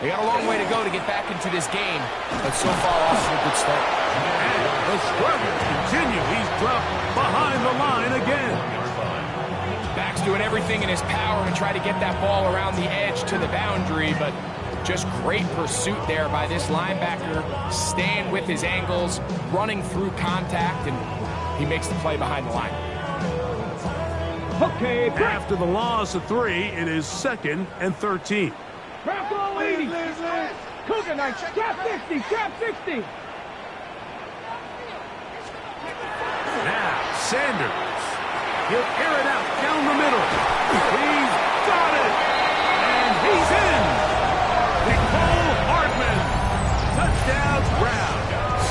Speaker 7: They got a long way to go to get back into this game, but so far off to a good start.
Speaker 3: And the struggles continue. He's dropped behind the line again.
Speaker 7: Back quarterback's doing everything in his power to try to get that ball around the edge to the boundary, but just great pursuit there by this linebacker, staying with his angles, running through contact, and he makes the play behind the line.
Speaker 5: Okay,
Speaker 3: after the loss of 3, it is 2nd and 13.
Speaker 5: Rocco leading. Cougar Knights, trap 60, trap 60.
Speaker 3: Now, Sanders. He'll air it out down the middle. He's got it. And he's in. Nicole Hardman. Touchdown, Browns.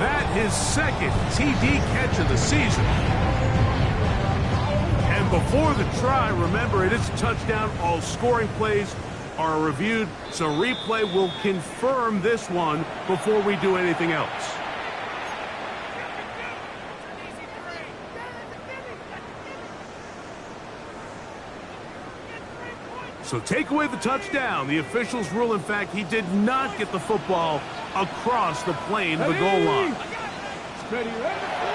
Speaker 3: That his 2nd TD catch of the season. And before the try, remember, it is a touchdown. All scoring plays are reviewed, so replay will confirm this one before we do anything else. So take away the touchdown. The officials rule, in fact, he did not get the football across the plane of the goal line.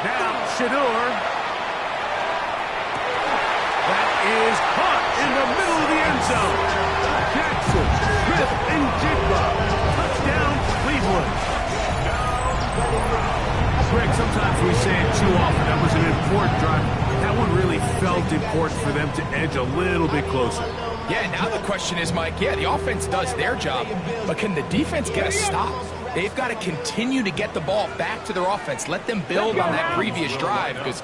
Speaker 3: Now, Shador. That is caught in the middle of the end zone. Jackson, Smith, and Jigba. Touchdown, Cleveland. Greg, sometimes we say it too often. That was an important drive. That one really felt important for them to edge a little bit closer.
Speaker 7: Yeah, now the question is, Mike, yeah, the offense does their job, but can the defense get a stop? They've got to continue to get the ball back to their offense. Let them build on that previous drive, because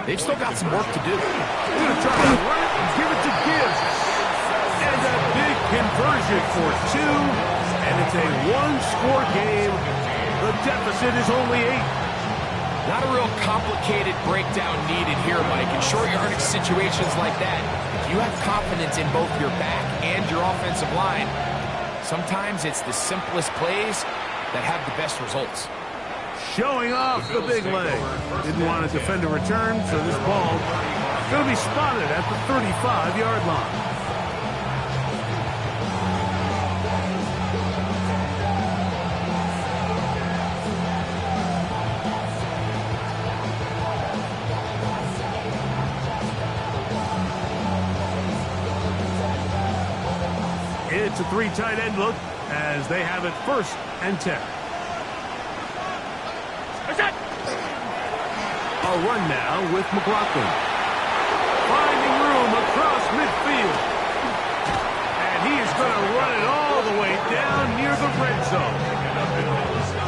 Speaker 7: they've still got some work to do.
Speaker 3: They're going to try to run it and give it to Gibbs. And a big conversion for 2, and it's a one-score game. The deficit is only 8.
Speaker 7: Not a real complicated breakdown needed here, Mike. In short yardage situations like that, if you have confidence in both your back and your offensive line, sometimes it's the simplest plays that have the best results.
Speaker 3: Showing off the big leg. Didn't want to defend a return, so this ball is going to be spotted at the 35-yard line. It's a 3 tight end look as they have it 1st and 10. A run now with McLaughlin. Finding room across midfield. And he is going to run it all the way down near the red zone.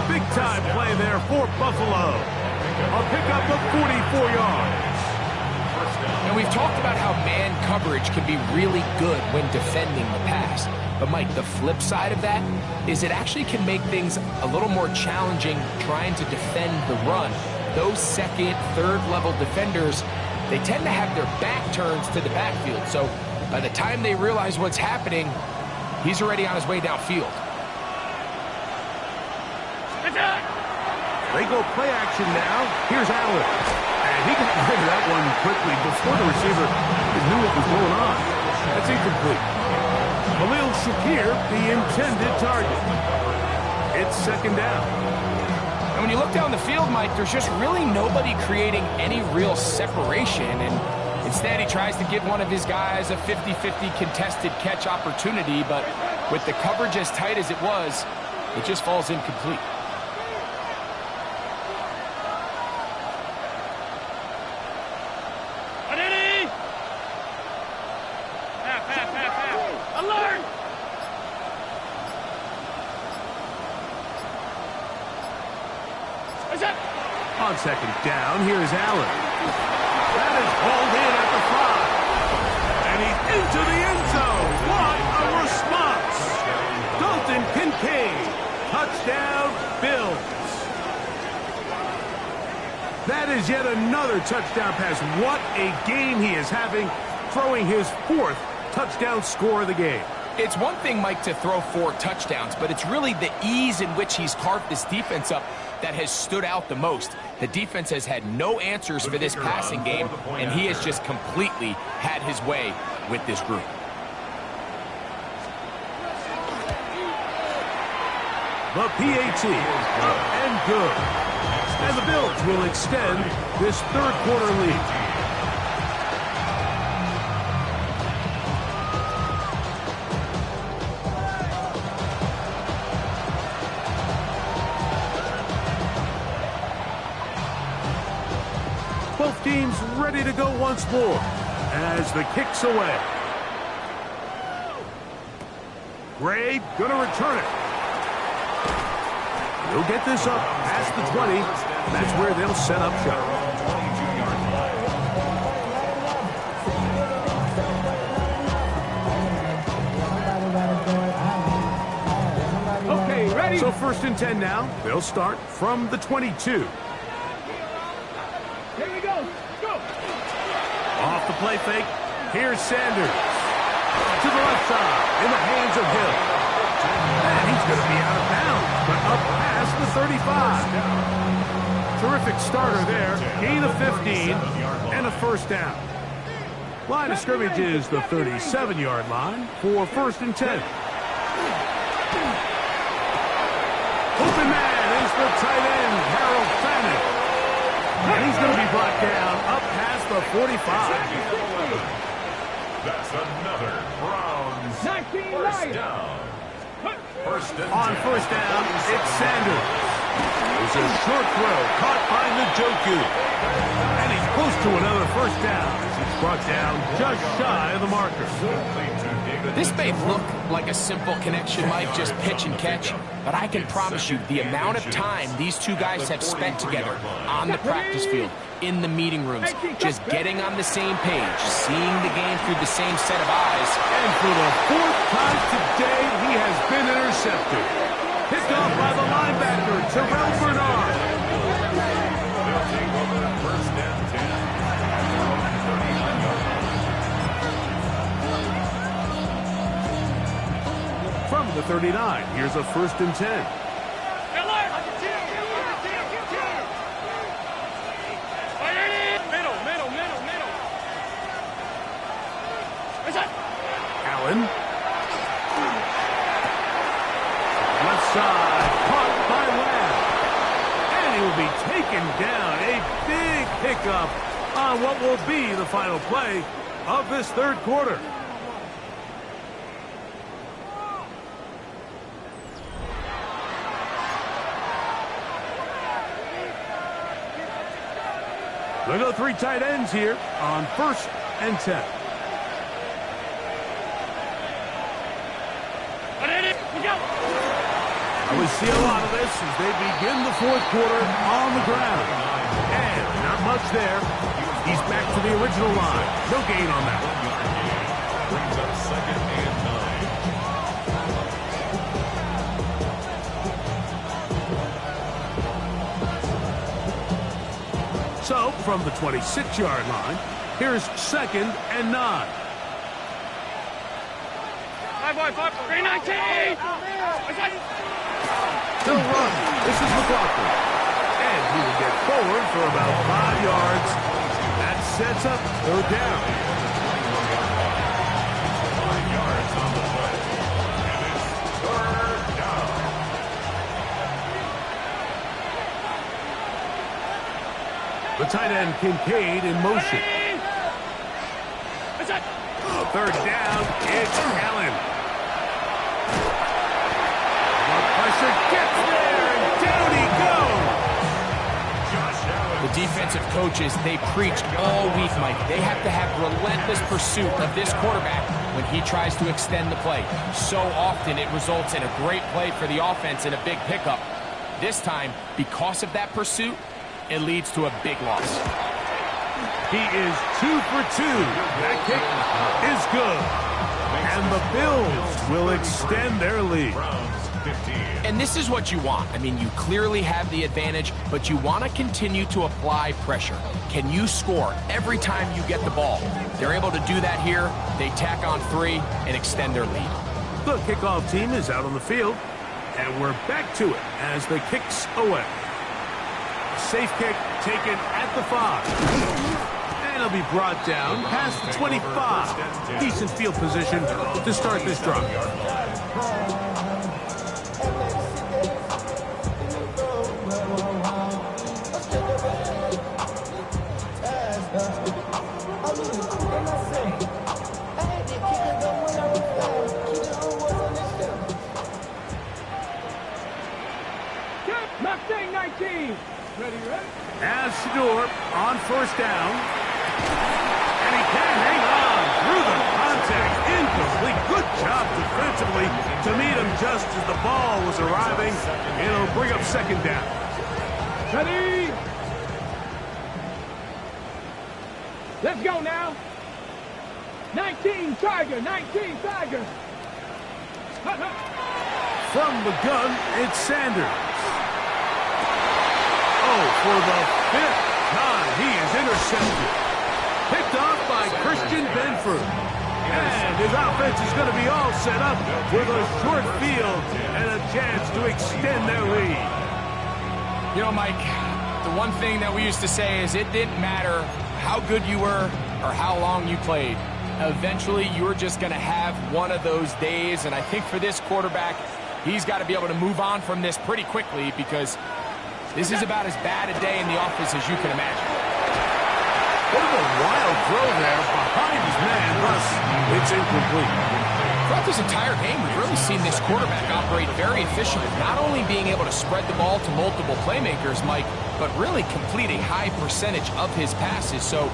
Speaker 3: Big time play there for Buffalo. A pickup of 44 yards.
Speaker 7: And we've talked about how man coverage can be really good when defending the pass. But, Mike, the flip side of that is it actually can make things a little more challenging trying to defend the run. Those 2nd, 3rd level defenders, they tend to have their back turns to the backfield. So by the time they realize what's happening, he's already on his way downfield.
Speaker 3: They go play action now. Here's Allen. And he got rid of that one quickly before the receiver knew what was going on. That's incomplete. Khalil Shakir, the intended target. It's 2nd down.
Speaker 7: And when you look down the field, Mike, there's just really nobody creating any real separation. And instead, he tries to give one of his guys a 50-50 contested catch opportunity. But with the coverage as tight as it was, it just falls incomplete.
Speaker 3: On 2nd down, here's Allen. That is hauled in at the 5. And he's into the end zone. What a response. Dalton Kincaid. Touchdown, Bills. That is yet another touchdown pass. What a game he is having, throwing his 4th touchdown score of the game.
Speaker 7: It's one thing, Mike, to throw 4 touchdowns, but it's really the ease in which he's carved this defense up that has stood out the most. The defense has had no answers for this passing game, and he has just completely had his way with this group.
Speaker 3: The PAT, up and good. And the Bills will extend this 3rd quarter lead. team's ready to go once more as the kick's away. Gray gonna return it. He'll get this up past the 20. That's where they'll set up shop.
Speaker 5: Okay, ready?
Speaker 3: So 1st and 10 now. They'll start from the 22.
Speaker 5: Here we go. Go.
Speaker 3: Off the play fake. Here's Sanders. To the left side. In the hands of Hill. And he's going to be out of bounds. But up past the 35. Terrific starter there. Gain of 15. And a 1st down. Line of scrimmage is the 37-yard line for 1st and 10. Open man is the tight end, Harold Fannin. And he's going to be brought down up past the 45.
Speaker 6: That's another Browns
Speaker 5: 19
Speaker 6: first down.
Speaker 3: On 1st down, it's Sanders. It's a short throw caught by Njoku. And he's close to another 1st down as he's brought down just shy of the marker.
Speaker 7: This may look like a simple connection, Mike, just pitch and catch, but I can promise you the amount of time these two guys have spent together on the practice field, in the meeting rooms, just getting on the same page, seeing the game through the same set of eyes.
Speaker 3: And for the 4th time today, he has been intercepted. Picked off by the linebacker, Terrell Bernard.
Speaker 6: They'll take over 1st and 10.
Speaker 3: From the 39, here's a 1st and 10. Allen. Left side, caught by Lamb. And he will be taken down. A big pickup on what will be the final play of this 3rd quarter. They'll go 3 tight ends here on 1st and 10. We see a lot of this as they begin the 4th quarter on the ground. And not much there. He's back to the original line. No gain on that.
Speaker 6: Brings up 2nd and 9.
Speaker 3: So, from the 26-yard line, here's 2nd and 9.
Speaker 5: 319!
Speaker 3: He'll run. This is McLaughlin. And he will get forward for about 5 yards. That sets up 3rd down.
Speaker 6: 5 yards on the play. And it's 3rd down.
Speaker 3: The tight end Kincaid in motion. 3rd down, it's Allen. The pressure gets there, and down he goes.
Speaker 7: The defensive coaches, they preached all week, Mike. They have to have relentless pursuit of this quarterback when he tries to extend the play. So often it results in a great play for the offense and a big pickup. This time, because of that pursuit, it leads to a big loss.
Speaker 3: He is 2 for 2. That kick is good. And the Bills will extend their lead.
Speaker 6: Browns 15.
Speaker 7: And this is what you want. I mean, you clearly have the advantage, but you want to continue to apply pressure. Can you score every time you get the ball? They're able to do that here. They tack on 3 and extend their lead.
Speaker 3: The kickoff team is out on the field, and we're back to it as the kick's away. Safe kick taken at the 5. And he'll be brought down past the 25. Decent field position to start this drive.
Speaker 5: Mustang 19. Ready?
Speaker 3: As Shador on on first down. And he can hang on through the contact. Incomplete. Good job defensively to meet him just as the ball was arriving. It'll bring up second down.
Speaker 5: Ready? Let's go now. 19 Tiger, 19 Tiger.
Speaker 3: From the gun, it's Sanders. Oh, for the 5th time, he is intercepted. Picked off by Christian Benford. And his offense is going to be all set up with a short field and a chance to extend their lead.
Speaker 7: You know, Mike, the one thing that we used to say is it didn't matter how good you were or how long you played. Eventually, you're just going to have one of those days, and I think for this quarterback, he's got to be able to move on from this pretty quickly because this is about as bad a day in the office as you can imagine.
Speaker 3: What a wild throw there behind his man, thus it's incomplete.
Speaker 7: Throughout this entire game, we've really seen this quarterback operate very efficiently, not only being able to spread the ball to multiple playmakers, Mike, but really complete a high percentage of his passes. So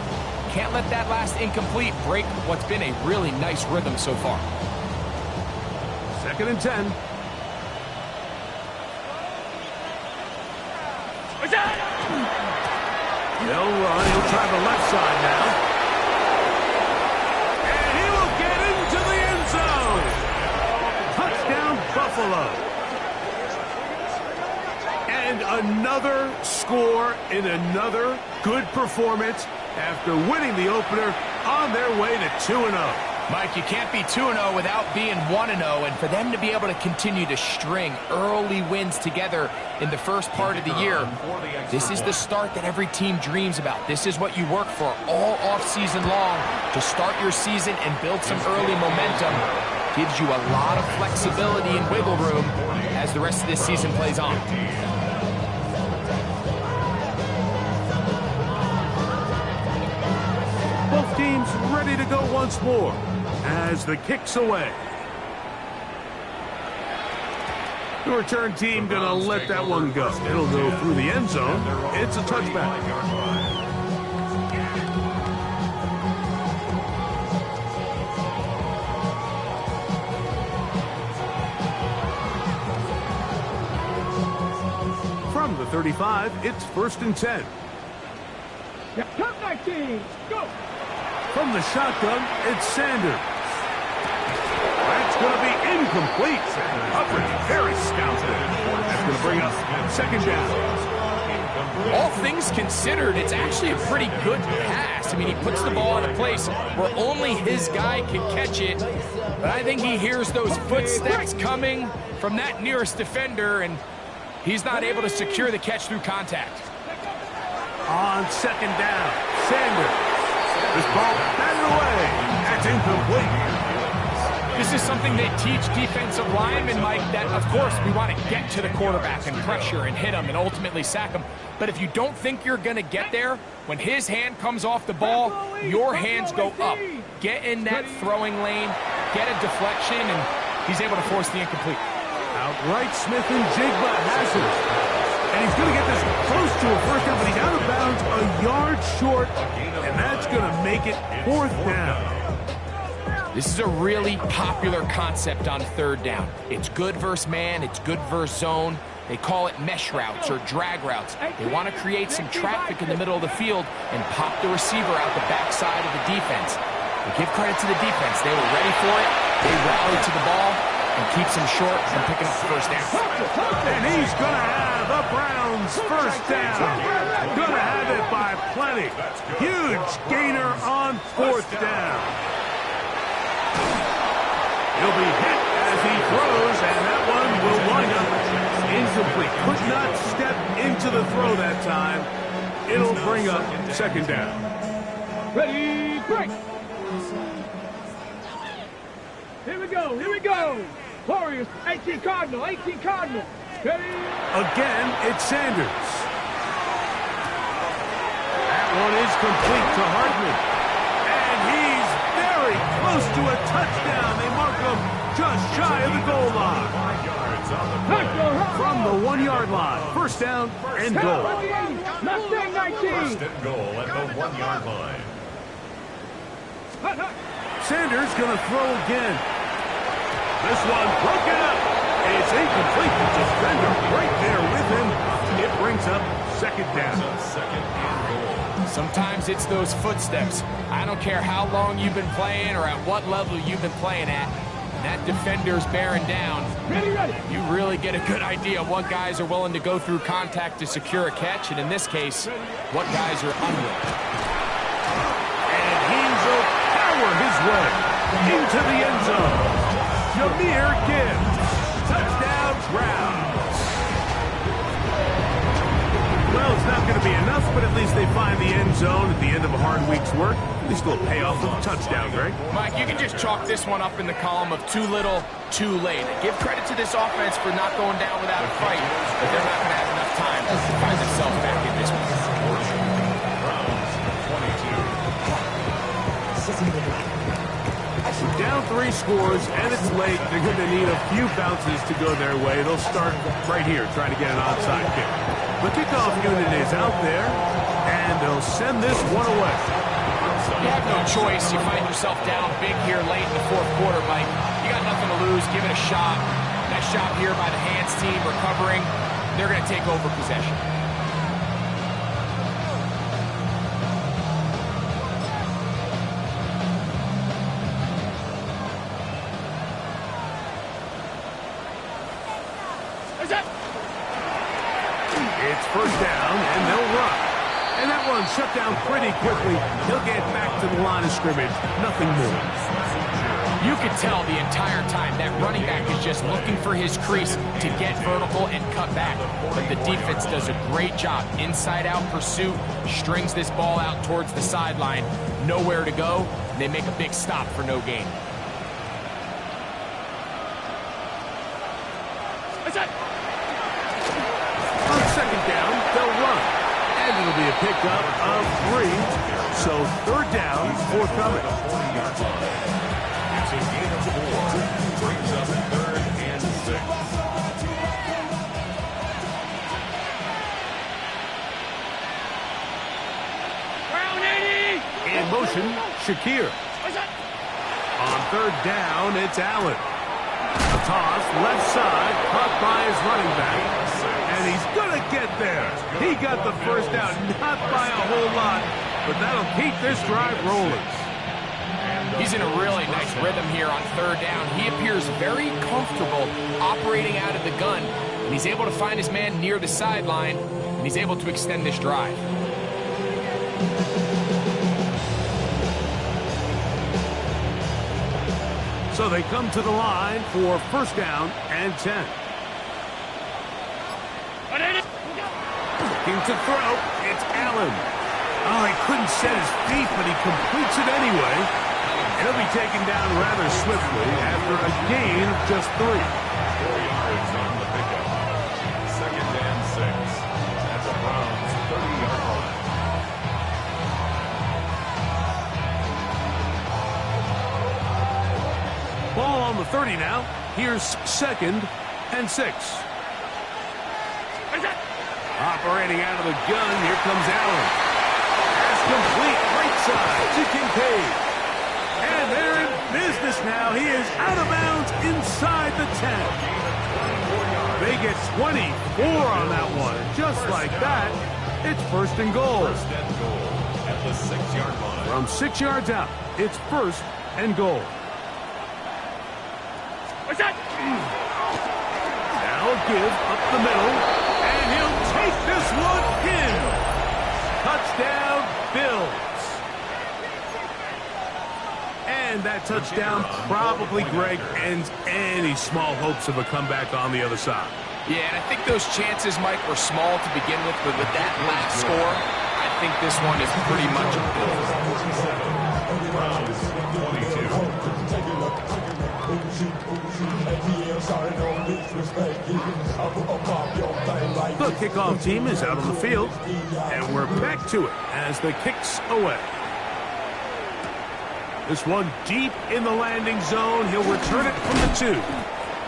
Speaker 7: can't let that last incomplete break what's been a really nice rhythm so far.
Speaker 3: 2nd and 10. They'll run. He'll try the left side now. And he will get into the end zone. Touchdown, Buffalo. And another score in another good performance after winning the opener on their way to 2-0.
Speaker 7: Mike, you can't be 2-0 without being 1-0, and for them to be able to continue to string early wins together in the first part of the year, this is the start that every team dreams about. This is what you work for all offseason long to start your season and build some early momentum. Gives you a lot of flexibility and wiggle room as the rest of this season plays on.
Speaker 3: Both teams ready to go once more as the kick's away. The return team going to let that one go. It'll go through the end zone. It's a touchback. From the 35, it's 1st and 10.
Speaker 5: Yeah, top 19. Go.
Speaker 3: From the shotgun, it's Sanders. That's going to be incomplete. Coverage very scouted. That's going to bring up 2nd down.
Speaker 7: All things considered, it's actually a pretty good pass. I mean, he puts the ball in a place where only his guy can catch it. But I think he hears those footsteps coming from that nearest defender, and he's not able to secure the catch through contact.
Speaker 3: On 2nd down, Sanders. This ball batted away. That's incomplete.
Speaker 7: This is something they teach defensive linemen, Mike, that, of course, we want to get to the quarterback and pressure and hit him and ultimately sack him. But if you don't think you're going to get there, when his hand comes off the ball, your hands go up. Get in that throwing lane, get a deflection, and he's able to force the incomplete.
Speaker 3: Outright Smith and Jigba has it. And he's going to get this close to a first down, but he's out of bounds a yard short, and that's going to make it 4th down.
Speaker 7: This is a really popular concept on 3rd down. It's good versus man, it's good versus zone. They call it mesh routes or drag routes. They want to create some traffic in the middle of the field and pop the receiver out the backside of the defense. But give credit to the defense. They were ready for it. They rallied to the ball and keeps him short from picking up the 1st down.
Speaker 3: And he's going to have the Browns' 1st down. Going to have it by plenty. Huge gainer on 4th down. He'll be hit as he throws, and that one will wind up incomplete. Could not step into the throw that time. It'll bring up 2nd down.
Speaker 5: Ready, break. Here we go, here we go. Warriors, 18 Cardinal, 18 Cardinal. Ready?
Speaker 3: Again, it's Sanders. That one is complete to Hartman. And he's very close to a touchdown. They mark him just shy of the goal line. From the 1-yard line, first down and goal.
Speaker 5: Mustang 19.
Speaker 6: First and goal at the 1-yard line.
Speaker 3: Sanders going to throw again. This one broken up. It's incomplete. The defender right there with him. It brings up second down.
Speaker 6: Second and goal.
Speaker 7: Sometimes it's those footsteps. I don't care how long you've been playing or at what level you've been playing at. When that defender's bearing down, you really get a good idea of what guys are willing to go through contact to secure a catch, and in this case, what guys are unwilling.
Speaker 3: And he'll power his way into the end zone. Jahmyr Gibbs. Touchdown, Browns. Well, it's not going to be enough, but at least they find the end zone at the end of a hard week's work. At least a little payoff with a touchdown, Greg.
Speaker 7: Mike, you can just chalk this one up in the column of too little, too late. Give credit to this offense for not going down without a fight, but they're not going to have enough time to find themselves back in this one.
Speaker 6: Browns 22.
Speaker 3: Down 3 scores, and it's late. They're going to need a few bounces to go their way. They'll start right here, trying to get an onside kick. The kickoff unit is out there, and they'll send this one away.
Speaker 7: You have no choice. You find yourself down big here late in the fourth quarter, Mike. You got nothing to lose. Give it a shot. Nice job here by the hands team recovering. They're going to take over possession.
Speaker 3: It's first down, and they'll run. And that one shut down pretty quickly. He'll get back to the line of scrimmage. Nothing more.
Speaker 7: You could tell the entire time that running back is just looking for his crease to get vertical and cut back. But the defense does a great job. Inside-out pursuit, strings this ball out towards the sideline. Nowhere to go, and they make a big stop for no gain.
Speaker 3: On second down, they'll run. And it'll be a pickup of 3. So third down, forthcoming.
Speaker 6: It's a gain of 4. Brings up third and 6.
Speaker 5: Brown 80.
Speaker 3: In motion, Shakir. On third down, it's Allen. A toss, left side, caught by his running back. And he's going to get there. He got the first down, not by a whole lot, but that'll keep this drive rolling.
Speaker 7: He's in a really nice rhythm here on third down. He appears very comfortable operating out of the gun, and he's able to find his man near the sideline, and he's able to extend this drive.
Speaker 3: So they come to the line for first down and 10. Looking to throw, it's Allen. Oh, he couldn't set his feet, but he completes it anyway. He'll be taken down rather swiftly after a gain of just 3.
Speaker 6: 4 yards on the pickup. Second and 6. At the Browns 30-yard line.
Speaker 3: Ball on the 30 now. Here's second and 6. Operating out of the gun, here comes Allen. Pass complete, right side to Kincaid. And they're in business now. He is out of bounds inside the 10. They get 24 on that one. Just like that, it's first and goal.
Speaker 6: First and goal at the 6-yard line.
Speaker 3: From 6 yards out, it's first and goal. Now give up the middle, and he'll take this one in. Touchdown, Bills. And that touchdown probably, Greg, ends any small hopes of a comeback on the other side.
Speaker 7: Yeah, and I think those chances, Mike, were small to begin with, but with that last score, I think this one is pretty much a
Speaker 3: The kickoff team is out on the field, and we're back to it as the kick's away. This one deep in the landing zone. He'll return it from the 2.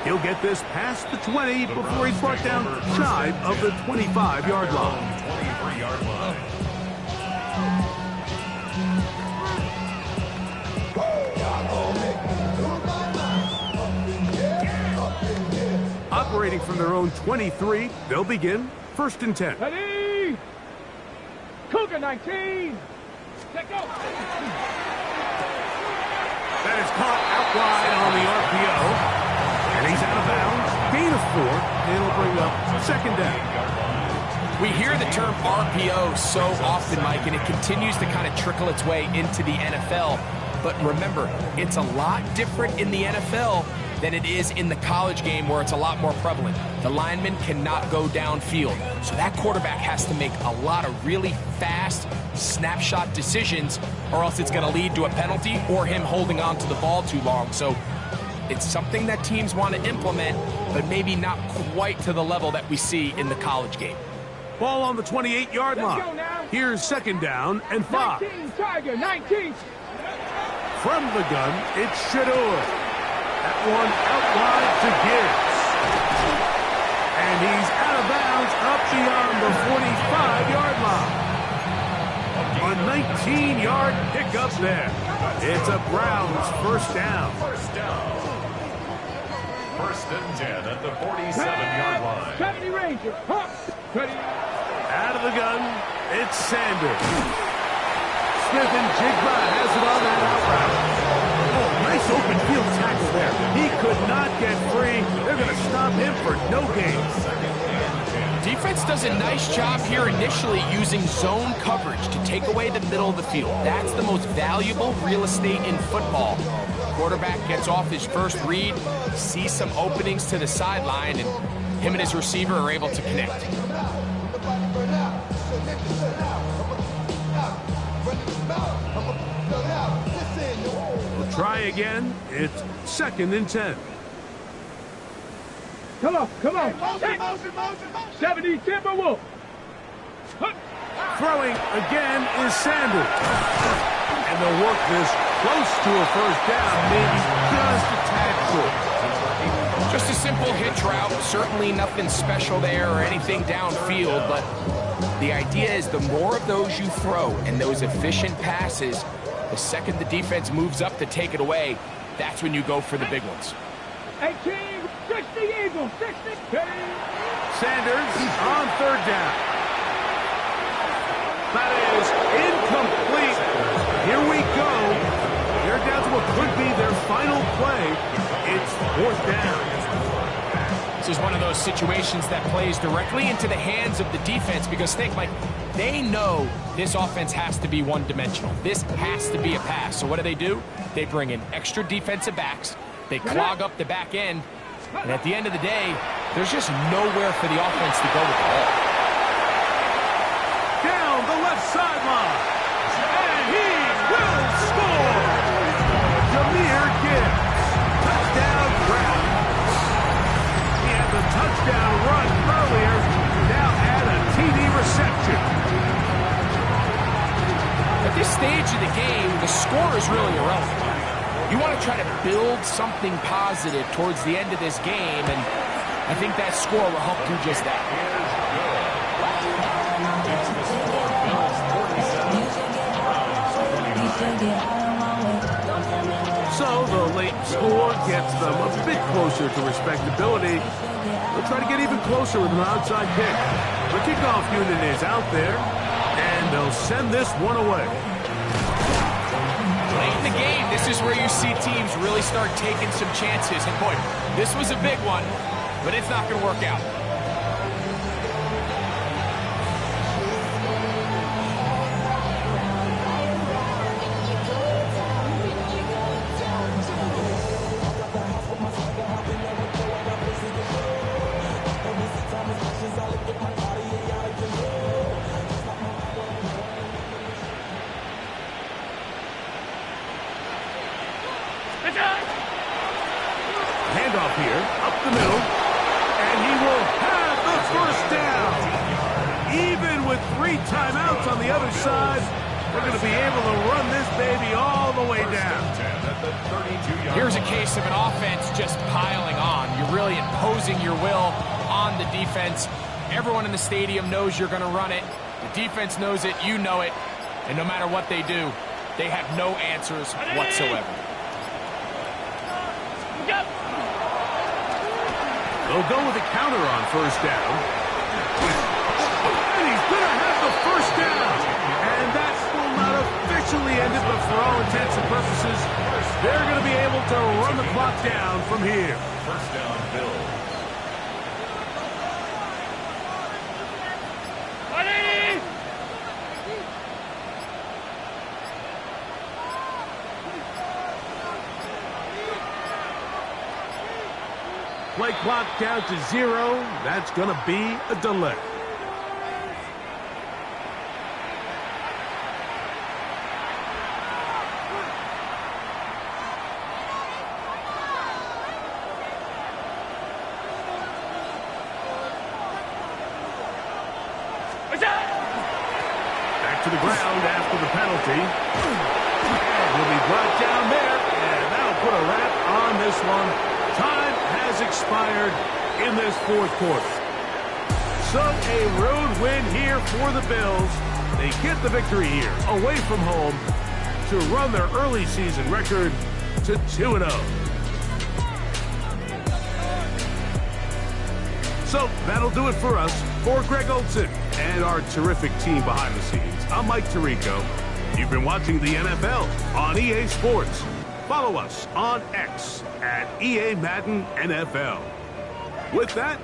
Speaker 3: He'll get this past the 20 before he's brought down shy of the 25-yard line.
Speaker 6: 23-yard line.
Speaker 3: Operating from their own 23, they'll begin 1st and 10.
Speaker 5: Ready? Cougar 19. Let go.
Speaker 3: That is caught out wide on the RPO. And he's out of bounds. Gain of 4. And it'll bring up 2nd down.
Speaker 7: We hear the term RPO so often, Mike, and it continues to kind of trickle its way into the NFL. But remember, it's a lot different in the NFL than it is in the college game where it's a lot more prevalent. The lineman cannot go downfield. So that quarterback has to make a lot of really fast snapshot decisions, or else it's going to lead to a penalty or him holding on to the ball too long. So it's something that teams want to implement, but maybe not quite to the level that we see in the college game.
Speaker 3: Ball on the 28-yard line. Here's 2nd down and 5.
Speaker 5: 19, Tiger, 19.
Speaker 3: From the gun, it's Shador. That one out wide to Gibbs. And he's out of bounds up beyond the 45-yard line. A 19-yard pickup there. It's a Browns 1st down.
Speaker 6: 1st and 10 at the 47-yard line.
Speaker 5: 70 Ranger. Huh. Ready?
Speaker 3: Out of the gun, it's Sanders. Smith and Jigba has it on that out route. Oh, nice open field tackle there. He could not get free. They're going to stop him for no gain.
Speaker 7: Defense does a nice job here initially using zone coverage to take away the middle of the field. That's the most valuable real estate in football. Quarterback gets off his first read, sees some openings to the sideline, and him and his receiver are able to connect.
Speaker 3: We'll try again. It's 2nd and 10.
Speaker 5: Come on, come on. 70 Timberwolf.
Speaker 3: Throwing again is Sanders. And they'll work this close to a 1st down, maybe just a tad short.
Speaker 7: Just a simple hitch route, certainly nothing special there or anything downfield, but the idea is the more of those you throw and those efficient passes, the second the defense moves up to take it away, that's when you go for the big ones.
Speaker 5: 18, 60 Eagles, 60.
Speaker 3: Sanders on 3rd down. That is incomplete. Here we go. They're down to what could be their final play. It's 4th down.
Speaker 7: This is one of those situations that plays directly into the hands of the defense because think, Mike, they know this offense has to be one-dimensional. This has to be a pass. So what do? They bring in extra defensive backs. They clog up the back end. And at the end of the day, there's just nowhere for the offense to go with the ball.
Speaker 3: Down the left sideline. And he will score. Jahmyr Gibbs. Touchdown Browns. He had the touchdown run earlier. Now add a TD reception.
Speaker 7: At this stage of the game, the score is really irrelevant. You want to try to build something positive towards the end of this game, and I think that score will help do just that.
Speaker 3: So the late score gets them a bit closer to respectability. They'll try to get even closer with an outside kick. The kickoff unit is out there, and they'll send this one away.
Speaker 7: Late in the game, this is where you see teams really start taking some chances. And boy, this was a big one, but it's not going to work out.
Speaker 3: Handoff here, up the middle, and he will have the 1st down. Even with 3 timeouts on the other side, they're going to be able to run this baby all the way down.
Speaker 7: Here's a case of an offense just piling on. You're really imposing your will on the defense. Everyone in the stadium knows you're going to run it. The defense knows it, you know it, and no matter what they do, they have no answers whatsoever.
Speaker 3: They'll go with a counter on first down. And he's going to have the first down. And that will not officially end it, but for all intents and purposes, they're going to be able to run the clock down from here.
Speaker 6: First down, Bills.
Speaker 3: Play clock down to 0. That's going to be a delay. Back to the ground after the penalty. And he'll be brought down there, and that'll put a wrap on this one. Time has expired in this fourth quarter. So a road win here for the Bills. They get the victory here away from home to run their early season record to 2-0. So that'll do it for us. For Greg Olson and our terrific team behind the scenes, I'm Mike Tirico. You've been watching the NFL on EA Sports. Follow us on X at EA Madden NFL. With that,